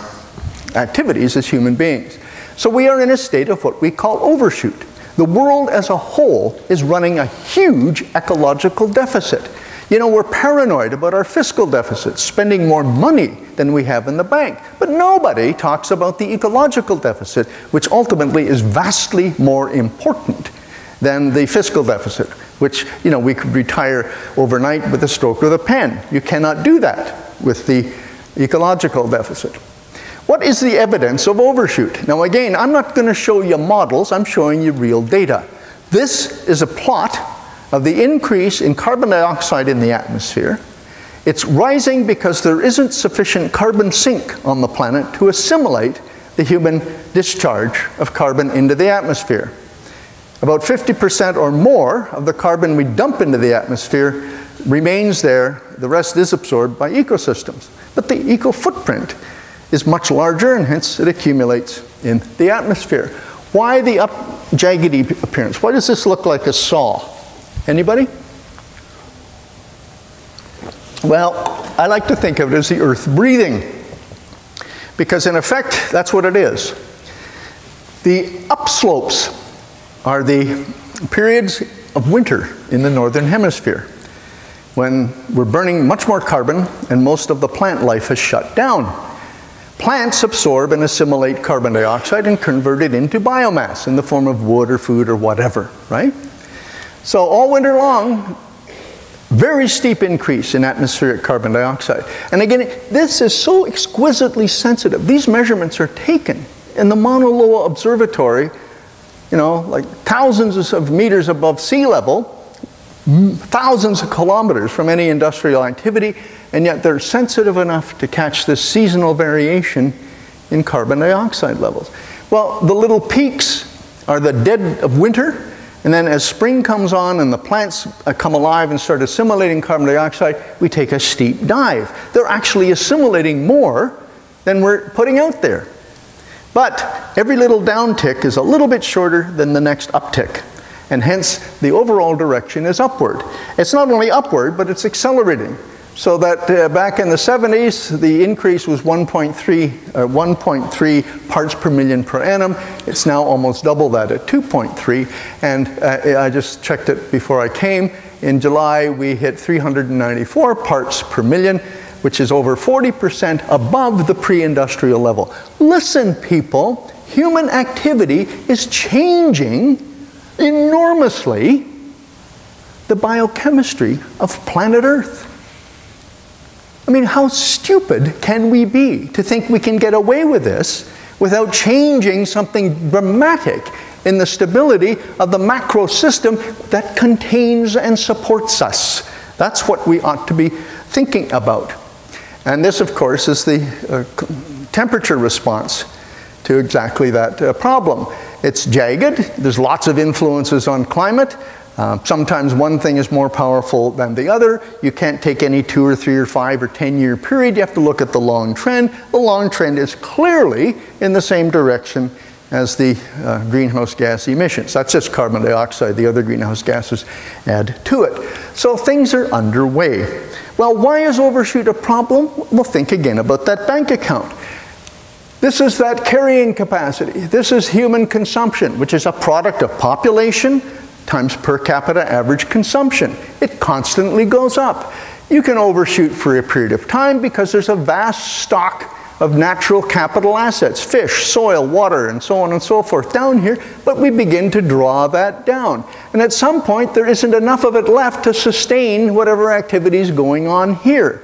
activities as human beings. So we are in a state of what we call overshoot. The world as a whole is running a huge ecological deficit. You know, we're paranoid about our fiscal deficits, spending more money than we have in the bank. But nobody talks about the ecological deficit, which ultimately is vastly more important than the fiscal deficit, which, you know, we could retire overnight with a stroke of the pen. You cannot do that with the ecological deficit. What is the evidence of overshoot? Now again, I'm not going to show you models, I'm showing you real data. This is a plot of the increase in carbon dioxide in the atmosphere. It's rising because there isn't sufficient carbon sink on the planet to assimilate the human discharge of carbon into the atmosphere. About 50% or more of the carbon we dump into the atmosphere remains there. The rest is absorbed by ecosystems. But the eco-footprint is much larger, and hence it accumulates in the atmosphere. Why the jaggedy appearance? Why does this look like a saw? Anybody? Well, I like to think of it as the earth breathing, because in effect, that's what it is. The upslopes are the periods of winter in the northern hemisphere, when we're burning much more carbon and most of the plant life has shut down. Plants absorb and assimilate carbon dioxide and convert it into biomass in the form of wood or food or whatever, right? So all winter long, very steep increase in atmospheric carbon dioxide. And again, this is so exquisitely sensitive. These measurements are taken in the Mauna Loa Observatory, you know, like thousands of meters above sea level, thousands of kilometers from any industrial activity, and yet they're sensitive enough to catch this seasonal variation in carbon dioxide levels. Well, the little peaks are the dead of winter, and then as spring comes on and the plants come alive and start assimilating carbon dioxide, we take a steep dive. They're actually assimilating more than we're putting out there. But every little downtick is a little bit shorter than the next uptick, and hence the overall direction is upward. It's not only upward, but it's accelerating. So that back in the 70s, the increase was 1.3 parts per million per annum. It's now almost double that at 2.3. And I just checked it before I came. In July, we hit 394 parts per million, which is over 40% above the pre-industrial level. Listen, people, human activity is changing enormously the biochemistry of planet Earth. I mean, how stupid can we be to think we can get away with this without changing something dramatic in the stability of the macro system that contains and supports us? That's what we ought to be thinking about. And this, of course, is the temperature response to exactly that problem. it's jagged. There's lots of influences on climate. Sometimes one thing is more powerful than the other. You can't take any 2 or 3 or 5 or 10-year period. You have to look at the long trend. The long trend is clearly in the same direction as the greenhouse gas emissions. That's just carbon dioxide. The other greenhouse gases add to it. So things are underway. Well, why is overshoot a problem? Well, think again about that bank account. This is that carrying capacity. This is human consumption, which is a product of population times per capita average consumption. It constantly goes up. You can overshoot for a period of time because there's a vast stock of natural capital assets, fish, soil, water, and so on and so forth down here, but we begin to draw that down. And at some point, there isn't enough of it left to sustain whatever activity is going on here.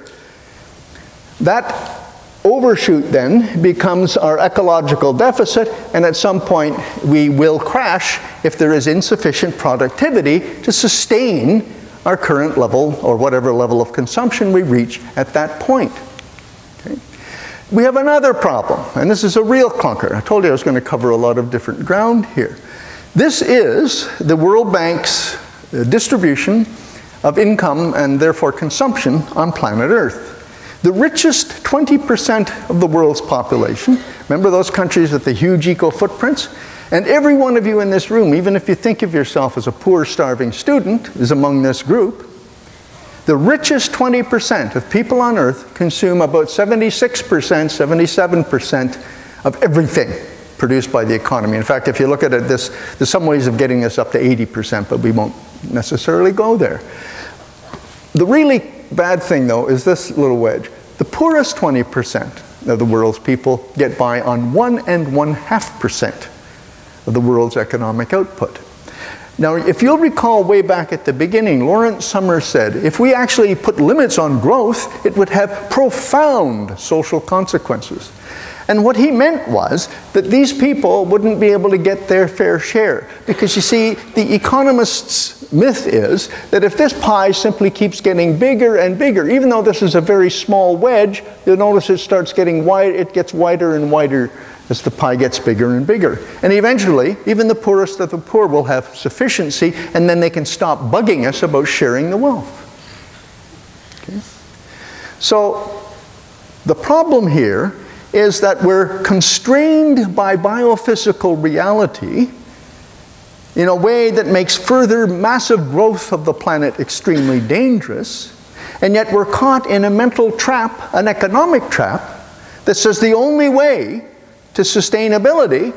That overshoot then becomes our ecological deficit, and at some point we will crash if there is insufficient productivity to sustain our current level or whatever level of consumption we reach at that point. Okay. We have another problem, and this is a real clunker. I told you I was going to cover a lot of different ground here. This is the World Bank's distribution of income and therefore consumption on planet Earth. The richest 20% of the world's population, remember those countries with the huge eco-footprints? And every one of you in this room, even if you think of yourself as a poor, starving student, is among this group. The richest 20% of people on Earth consume about 76%, 77% of everything produced by the economy. In fact, if you look at it, there's some ways of getting this up to 80%, but we won't necessarily go there. The really bad thing, though, is this little wedge. The poorest 20% of the world's people get by on 1.5% of the world's economic output. Now, if you'll recall way back at the beginning, Lawrence Summers said, if we actually put limits on growth, it would have profound social consequences. And what he meant was that these people wouldn't be able to get their fair share. Because you see, the economist's myth is that if this pie simply keeps getting bigger and bigger, even though this is a very small wedge, you'll notice it starts getting wide, it gets wider and wider as the pie gets bigger and bigger. And eventually, even the poorest of the poor will have sufficiency, and then they can stop bugging us about sharing the wealth. Okay? So, the problem here is that we're constrained by biophysical reality in a way that makes further massive growth of the planet extremely dangerous, and yet we're caught in a mental trap, an economic trap, that says the only way to sustainability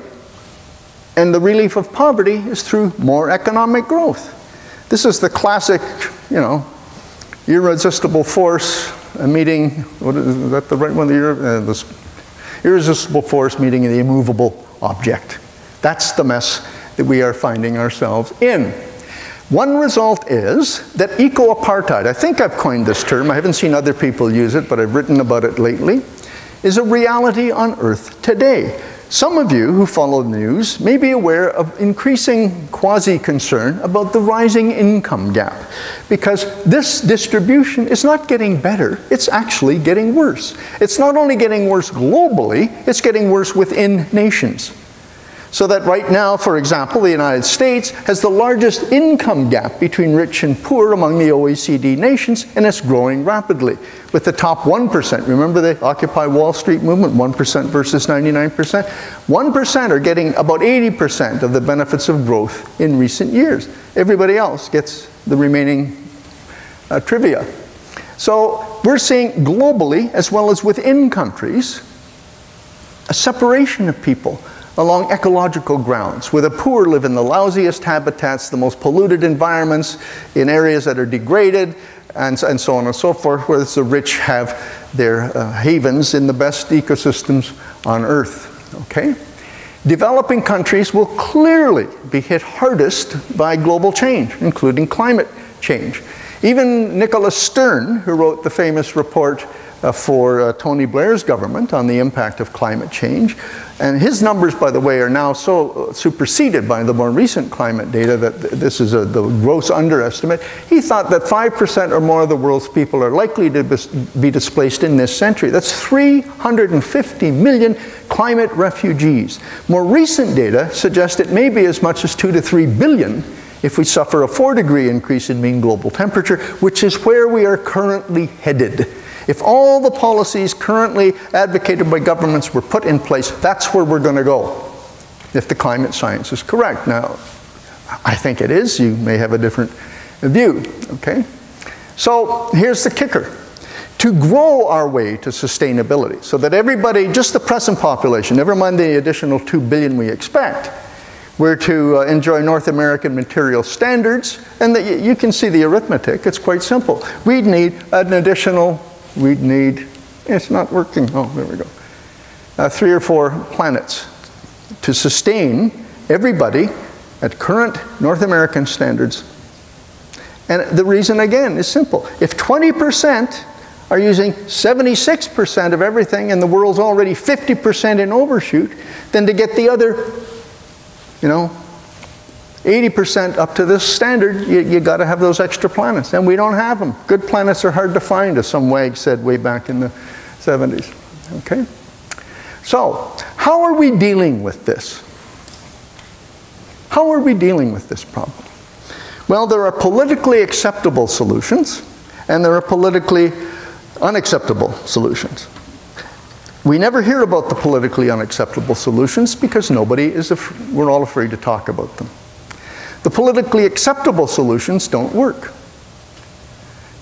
and the relief of poverty is through more economic growth. This is the classic, irresistible force meeting, is that the right one? The irresistible force meeting the immovable object. That's the mess that we are finding ourselves in. One result is that eco-apartheid, I think I've coined this term, I haven't seen other people use it, but I've written about it lately, is a reality on Earth today. Some of you who follow the news may be aware of increasing quasi-concern about the rising income gap, because this distribution is not getting better, it's actually getting worse. It's not only getting worse globally, it's getting worse within nations. So that right now, for example, the United States has the largest income gap between rich and poor among the OECD nations, and it's growing rapidly. With the top 1%, remember the Occupy Wall Street movement, 1% versus 99%? 1% are getting about 80% of the benefits of growth in recent years. Everybody else gets the remaining trivia. So we're seeing globally, as well as within countries, a separation of people along ecological grounds, where the poor live in the lousiest habitats, the most polluted environments, in areas that are degraded, and so on and so forth, whereas the rich have their havens in the best ecosystems on Earth. Okay? Developing countries will clearly be hit hardest by global change, including climate change. Even Nicholas Stern, who wrote the famous report, for Tony Blair's government on the impact of climate change. And his numbers, by the way, are now so superseded by the more recent climate data that this is the gross underestimate. He thought that 5% or more of the world's people are likely to be displaced in this century. That's 350 million climate refugees. More recent data suggest it may be as much as 2 to 3 billion if we suffer a 4-degree increase in mean global temperature, which is where we are currently headed. If all the policies currently advocated by governments were put in place, that's where we're going to go, if the climate science is correct. Now, I think it is. You may have a different view, okay? So here's the kicker. To grow our way to sustainability, so that everybody, just the present population, never mind the additional 2 billion we expect, we're to enjoy North American material standards, and that you can see the arithmetic. It's quite simple. We'd need an additional, it's not working, oh, there we go, 3 or 4 planets to sustain everybody at current North American standards. And the reason, again, is simple. If 20% are using 76% of everything and the world's already 50% in overshoot, then to get the other, 80% up to this standard, you got to have those extra planets, and we don't have them. Good planets are hard to find, as some wag said way back in the 70s. Okay? So, how are we dealing with this? How are we dealing with this problem? Well, there are politically acceptable solutions, and there are politically unacceptable solutions. We never hear about the politically unacceptable solutions because we're all afraid to talk about them. The politically acceptable solutions don't work.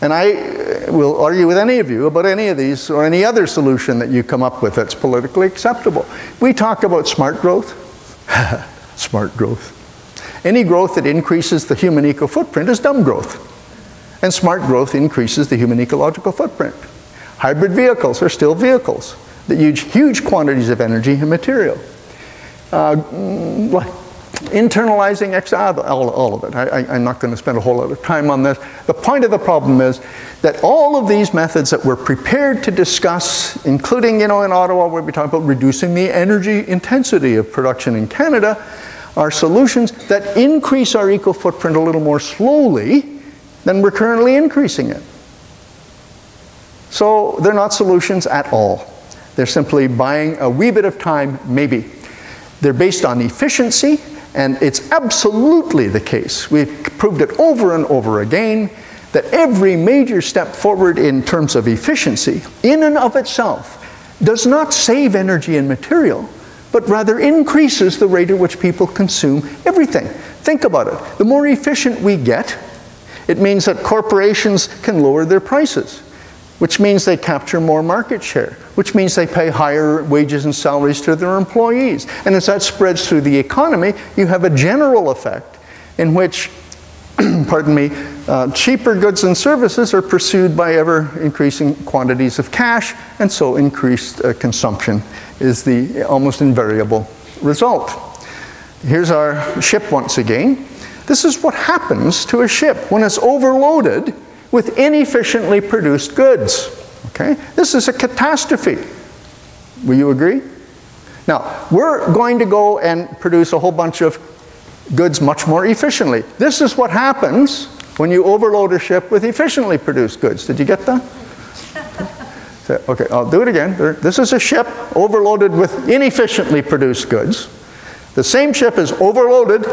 And I will argue with any of you about any of these or any other solution that you come up with that's politically acceptable. We talk about smart growth. Smart growth. Any growth that increases the human eco-footprint is dumb growth. And smart growth increases the human ecological footprint. Hybrid vehicles are still vehicles that use huge quantities of energy and material. Internalizing all of it. I'm not going to spend a whole lot of time on this. The point of the problem is that all of these methods that we're prepared to discuss, including, in Ottawa, where we talk about reducing the energy intensity of production in Canada, are solutions that increase our eco-footprint a little more slowly than we're currently increasing it. So they're not solutions at all. They're simply buying a wee bit of time, maybe. They're based on efficiency, and it's absolutely the case. We've proved it over and over again that every major step forward in terms of efficiency, in and of itself, does not save energy and material, but rather increases the rate at which people consume everything. Think about it. The more efficient we get, it means that corporations can lower their prices, which means they capture more market share, which means they pay higher wages and salaries to their employees. And as that spreads through the economy, you have a general effect in which, pardon me, cheaper goods and services are pursued by ever-increasing quantities of cash, and so increased consumption is the almost invariable result. Here's our ship once again. This is what happens to a ship when it's overloaded with inefficiently produced goods. Okay? This is a catastrophe. Will you agree? Now, we're going to go and produce a whole bunch of goods much more efficiently. This is what happens when you overload a ship with efficiently produced goods. Did you get that? Okay, I'll do it again. This is a ship overloaded with inefficiently produced goods. The same ship is overloaded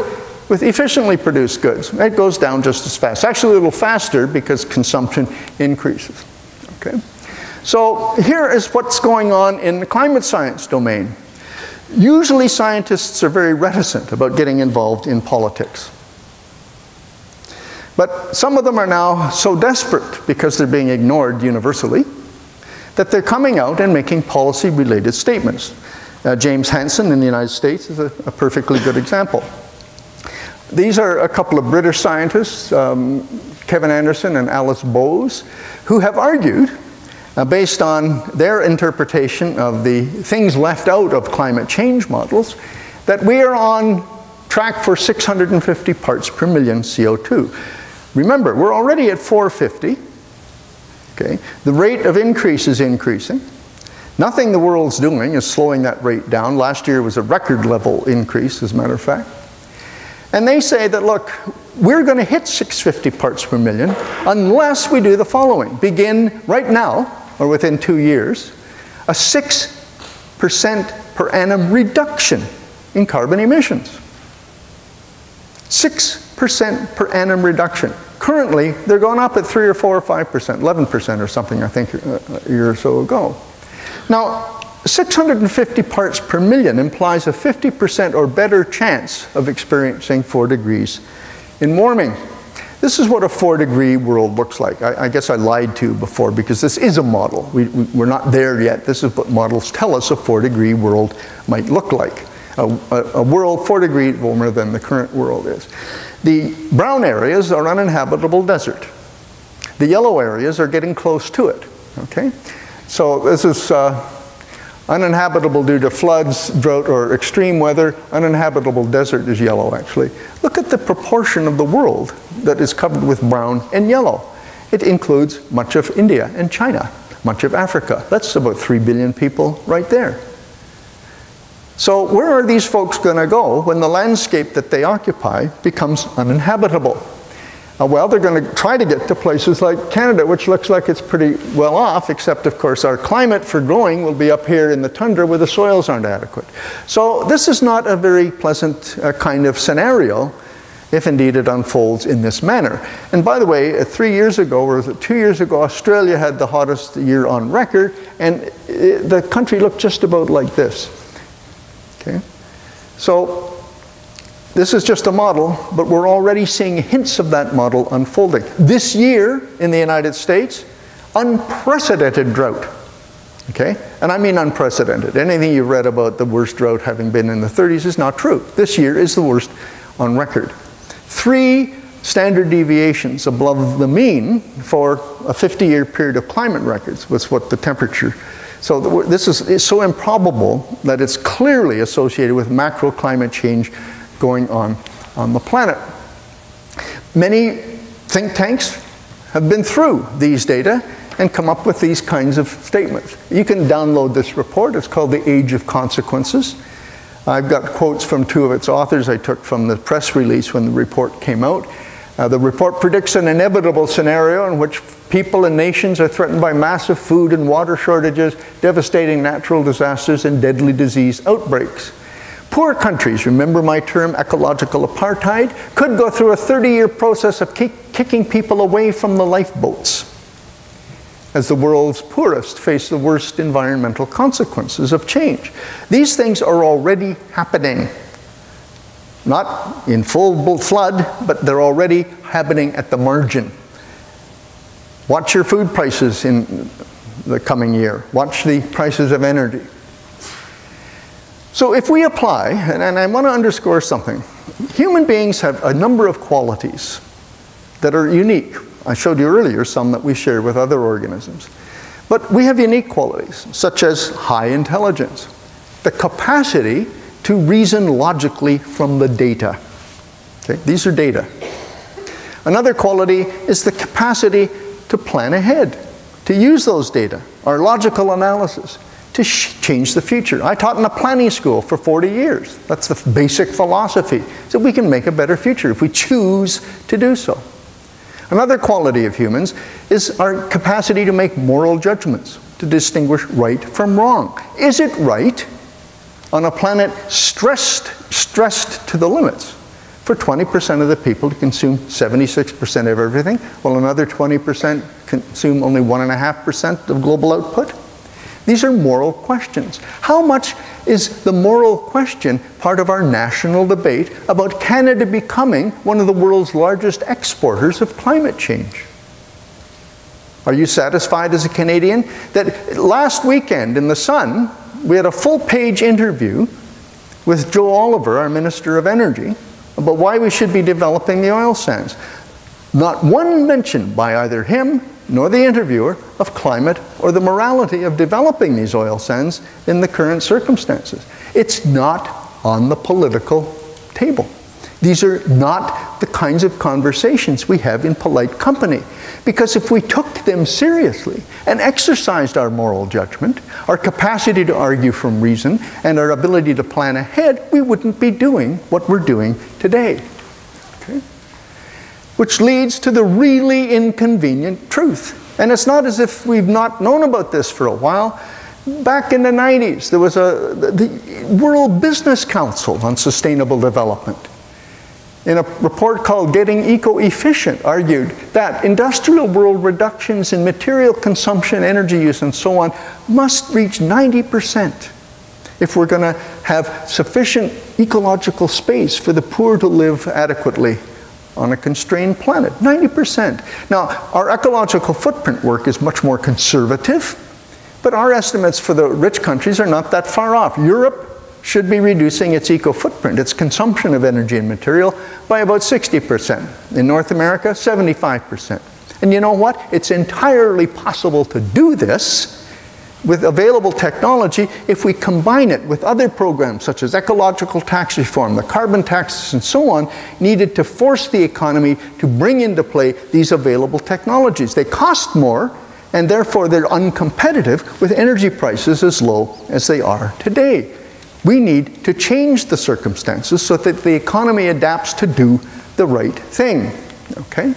with efficiently produced goods. It goes down just as fast. Actually a little faster because consumption increases. Okay? So here is what's going on in the climate science domain. Usually scientists are very reticent about getting involved in politics. But some of them are now so desperate because they're being ignored universally that they're coming out and making policy-related statements. James Hansen in the United States is a perfectly good example. These are a couple of British scientists, Kevin Anderson and Alice Bowes, who have argued, based on their interpretation of the things left out of climate change models, that we are on track for 650 parts per million CO2. Remember, we're already at 450. Okay? The rate of increase is increasing. Nothing the world's doing is slowing that rate down. Last year was a record level increase, as a matter of fact. And they say that, look, we're going to hit 650 parts per million unless we do the following. Begin right now, or within 2 years, a 6% per annum reduction in carbon emissions. 6% per annum reduction. Currently, they're going up at 3 or 4 or 5%, 11% or something, I think, a year or so ago. Now, 650 parts per million implies a 50% or better chance of experiencing 4 degrees in warming. This is what a 4-degree world looks like. I guess I lied to you before because this is a model. We're not there yet. This is what models tell us a 4-degree world might look like. A world 4 degrees warmer than the current world is. The brown areas are uninhabitable desert. The yellow areas are getting close to it. Okay? So this is uninhabitable due to floods, drought, or extreme weather. Uninhabitable desert is yellow, actually. Look at the proportion of the world that is covered with brown and yellow. It includes much of India and China, much of Africa. That's about 3 billion people right there. So where are these folks going to go when the landscape that they occupy becomes uninhabitable? Well, they're going to try to get to places like Canada, which looks like it's pretty well off, except, of course, our climate for growing will be up here in the tundra where the soils aren't adequate. So this is not a very pleasant kind of scenario, if indeed it unfolds in this manner. And by the way, 3 years ago, or was it 2 years ago, Australia had the hottest year on record, and the country looked just about like this. Okay? So this is just a model, but we're already seeing hints of that model unfolding. This year in the United States, unprecedented drought. Okay? And I mean unprecedented. Anything you've read about the worst drought having been in the 30s is not true. This year is the worst on record. 3 standard deviations above the mean for a 50-year period of climate records was what the temperature. So this is so improbable that it's clearly associated with macro climate change going on the planet. Many think tanks have been through these data and come up with these kinds of statements. You can download this report. It's called The Age of Consequences. I've got quotes from 2 of its authors I took from the press release when the report came out. The report predicts an inevitable scenario in which people and nations are threatened by massive food and water shortages, devastating natural disasters, and deadly disease outbreaks. Poor countries, remember my term ecological apartheid, could go through a 30-year process of kicking people away from the lifeboats as the world's poorest face the worst environmental consequences of change. These things are already happening. Not in full flood, but they're already happening at the margin. Watch your food prices in the coming year. Watch the prices of energy. So if we apply, and I want to underscore something, human beings have a number of qualities that are unique. I showed you earlier some that we share with other organisms. But we have unique qualities, such as high intelligence, the capacity to reason logically from the data. Okay? These are data. Another quality is the capacity to plan ahead, to use those data, our logical analysis, to change the future. I taught in a planning school for 40 years. That's the basic philosophy, so we can make a better future if we choose to do so. Another quality of humans is our capacity to make moral judgments, to distinguish right from wrong. Is it right on a planet stressed to the limits for 20% of the people to consume 76% of everything, while another 20% consume only 1.5% of global output? These are moral questions. How much is the moral question part of our national debate about Canada becoming one of the world's largest exporters of climate change? Are you satisfied as a Canadian that last weekend in The Sun, we had a full-page interview with Joe Oliver, our Minister of Energy, about why we should be developing the oil sands? Not one mention by either him nor the interviewer of climate or the morality of developing these oil sands in the current circumstances. It's not on the political table. These are not the kinds of conversations we have in polite company. Because if we took them seriously and exercised our moral judgment, our capacity to argue from reason, and our ability to plan ahead, we wouldn't be doing what we're doing today. Okay? Which leads to the really inconvenient truth. And it's not as if we've not known about this for a while. Back in the 90s, there was the World Business Council on Sustainable Development. In a report called Getting Eco-Efficient, argued that industrial world reductions in material consumption, energy use, and so on must reach 90% if we're going to have sufficient ecological space for the poor to live adequately on a constrained planet. 90%. Now, our ecological footprint work is much more conservative, but our estimates for the rich countries are not that far off. Europe should be reducing its eco-footprint, its consumption of energy and material, by about 60%. In North America, 75%. And you know what? It's entirely possible to do this with available technology if we combine it with other programs such as ecological tax reform, the carbon taxes and so on, needed to force the economy to bring into play these available technologies. They cost more, and therefore they're uncompetitive with energy prices as low as they are today. We need to change the circumstances so that the economy adapts to do the right thing. Okay?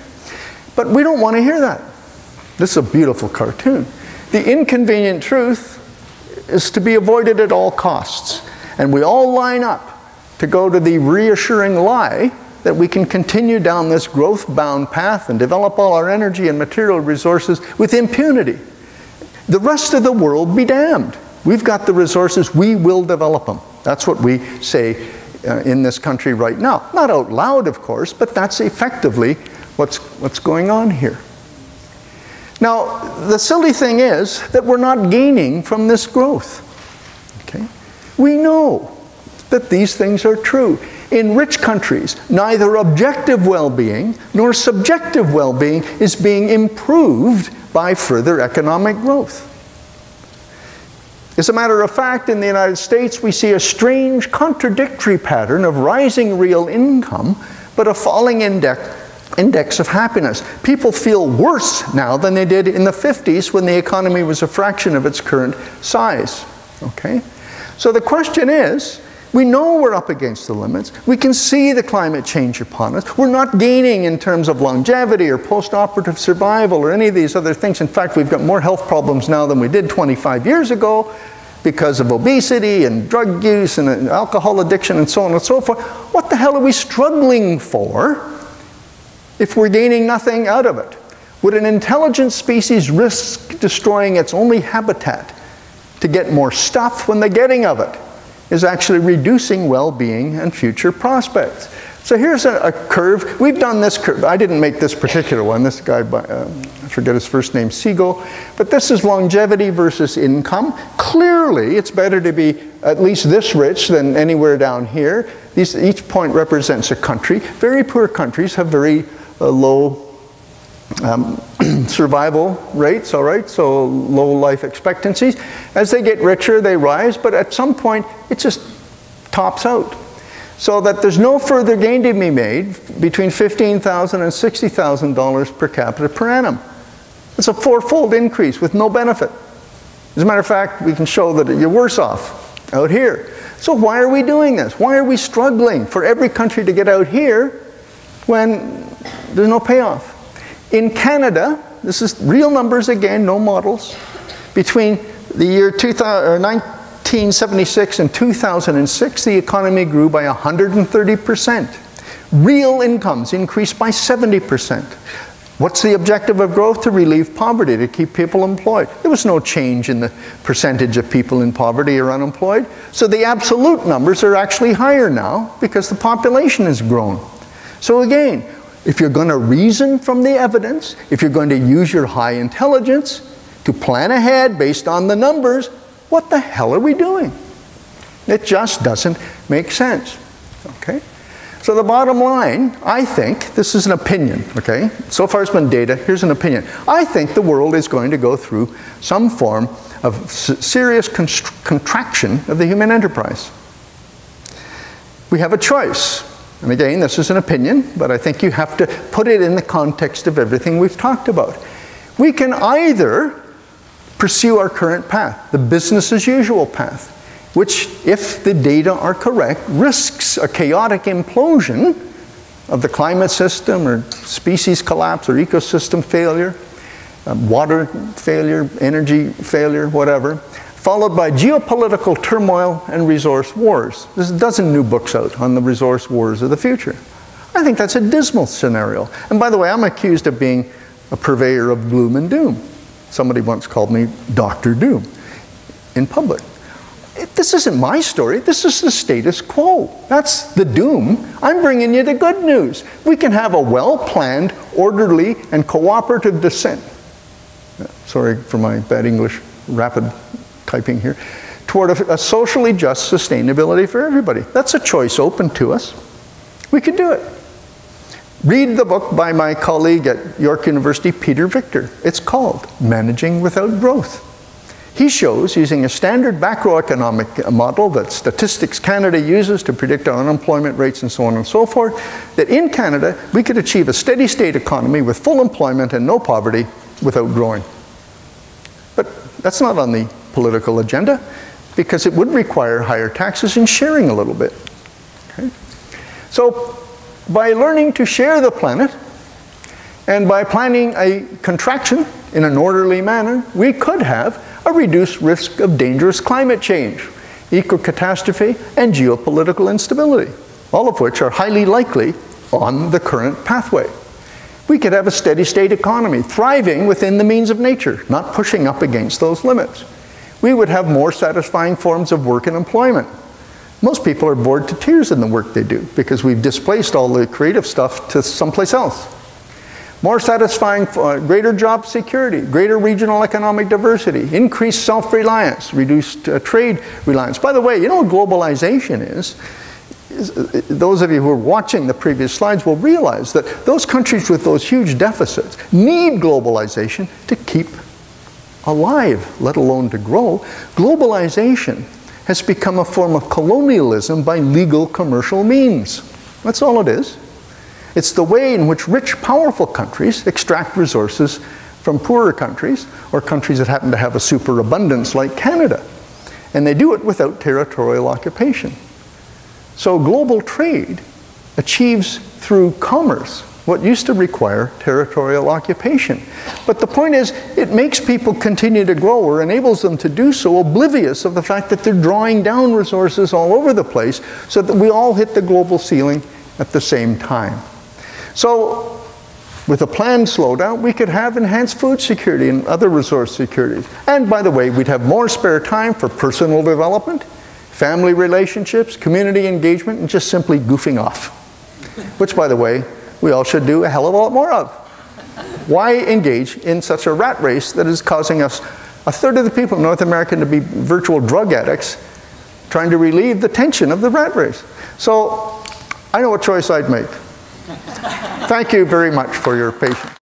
But we don't want to hear that. This is a beautiful cartoon. The inconvenient truth is to be avoided at all costs. And we all line up to go to the reassuring lie that we can continue down this growth-bound path and develop all our energy and material resources with impunity. The rest of the world be damned. We've got the resources, we will develop them. That's what we say in this country right now. Not out loud, of course, but that's effectively what's going on here. Now, the silly thing is that we're not gaining from this growth. Okay? We know that these things are true. In rich countries, neither objective well-being nor subjective well-being is being improved by further economic growth. As a matter of fact, in the United States, we see a strange contradictory pattern of rising real income, but a falling index of happiness. People feel worse now than they did in the 50s when the economy was a fraction of its current size. Okay? So the question is, we know we're up against the limits. We can see the climate change upon us. We're not gaining in terms of longevity or post-operative survival or any of these other things. In fact, we've got more health problems now than we did 25 years ago because of obesity and drug use and alcohol addiction and so on and so forth. What the hell are we struggling for if we're gaining nothing out of it? Would an intelligent species risk destroying its only habitat to get more stuff when the getting of it is actually reducing well-being and future prospects? So here's a curve. We've done this curve. I didn't make this particular one. This guy, I forget his first name, Siegel. But this is longevity versus income. Clearly, it's better to be at least this rich than anywhere down here. Each point represents a country. Very poor countries have very low survival rates, all right, so low life expectancies. As they get richer, they rise, but at some point, it just tops out. So that there's no further gain to be made between $15,000 and $60,000 per capita per annum. It's a fourfold increase with no benefit. As a matter of fact, we can show that you're worse off out here. So why are we doing this? Why are we struggling for every country to get out here when there's no payoff? In Canada, this is real numbers again, no models, between the year 1976 and 2006, the economy grew by 130%. Real incomes increased by 70%. What's the objective of growth? To relieve poverty, to keep people employed. There was no change in the percentage of people in poverty or unemployed. So the absolute numbers are actually higher now because the population has grown. So again, if you're going to reason from the evidence, if you're going to use your high intelligence to plan ahead based on the numbers, what the hell are we doing? It just doesn't make sense. Okay? So the bottom line, I think, this is an opinion, okay? So far it's been data, here's an opinion. I think the world is going to go through some form of serious contraction of the human enterprise. We have a choice. and again, this is an opinion, but I think you have to put it in the context of everything we've talked about. We can either pursue our current path, the business as usual path, which, if the data are correct, risks a chaotic implosion of the climate system or species collapse or ecosystem failure, water failure, energy failure, whatever, followed by geopolitical turmoil and resource wars. There's a dozen new books out on the resource wars of the future. I think that's a dismal scenario. And by the way, I'm accused of being a purveyor of gloom and doom. Somebody once called me Dr. Doom in public. This isn't my story. This is the status quo. That's the doom. I'm bringing you the good news. We can have a well-planned, orderly, and cooperative descent. Sorry for my bad English, rapid typing here. Toward a socially just sustainability for everybody. That's a choice open to us. We could do it. Read the book by my colleague at York University, Peter Victor. It's called Managing Without Growth. He shows, using a standard macroeconomic model that Statistics Canada uses to predict our unemployment rates and so on and so forth, that in Canada we could achieve a steady state economy with full employment and no poverty without growing. But that's not on the political agenda, because it would require higher taxes and sharing a little bit. Okay? So by learning to share the planet, and by planning a contraction in an orderly manner, we could have a reduced risk of dangerous climate change, eco-catastrophe, and geopolitical instability, all of which are highly likely on the current pathway. We could have a steady state economy, thriving within the means of nature, not pushing up against those limits. We would have more satisfying forms of work and employment. Most people are bored to tears in the work they do because we've displaced all the creative stuff to someplace else. More satisfying, greater job security, greater regional economic diversity, increased self-reliance, reduced trade reliance. By the way, you know what globalization is? Those of you who are watching the previous slides will realize that those countries with those huge deficits need globalization to keep alive, let alone to grow. Globalization has become a form of colonialism by legal commercial means. That's all it is. It's the way in which rich, powerful countries extract resources from poorer countries, or countries that happen to have a superabundance like Canada. And they do it without territorial occupation. So global trade achieves through commerce what used to require territorial occupation. But the point is, it makes people continue to grow, or enables them to do so, oblivious of the fact that they're drawing down resources all over the place, so that we all hit the global ceiling at the same time. So, with a planned slowdown, we could have enhanced food security and other resource securities. And by the way, we'd have more spare time for personal development, family relationships, community engagement, and just simply goofing off. Which, by the way, we all should do a hell of a lot more of. Why engage in such a rat race that is causing us, a third of the people in North America, to be virtual drug addicts, trying to relieve the tension of the rat race? So, I know what choice I'd make. Thank you very much for your patience.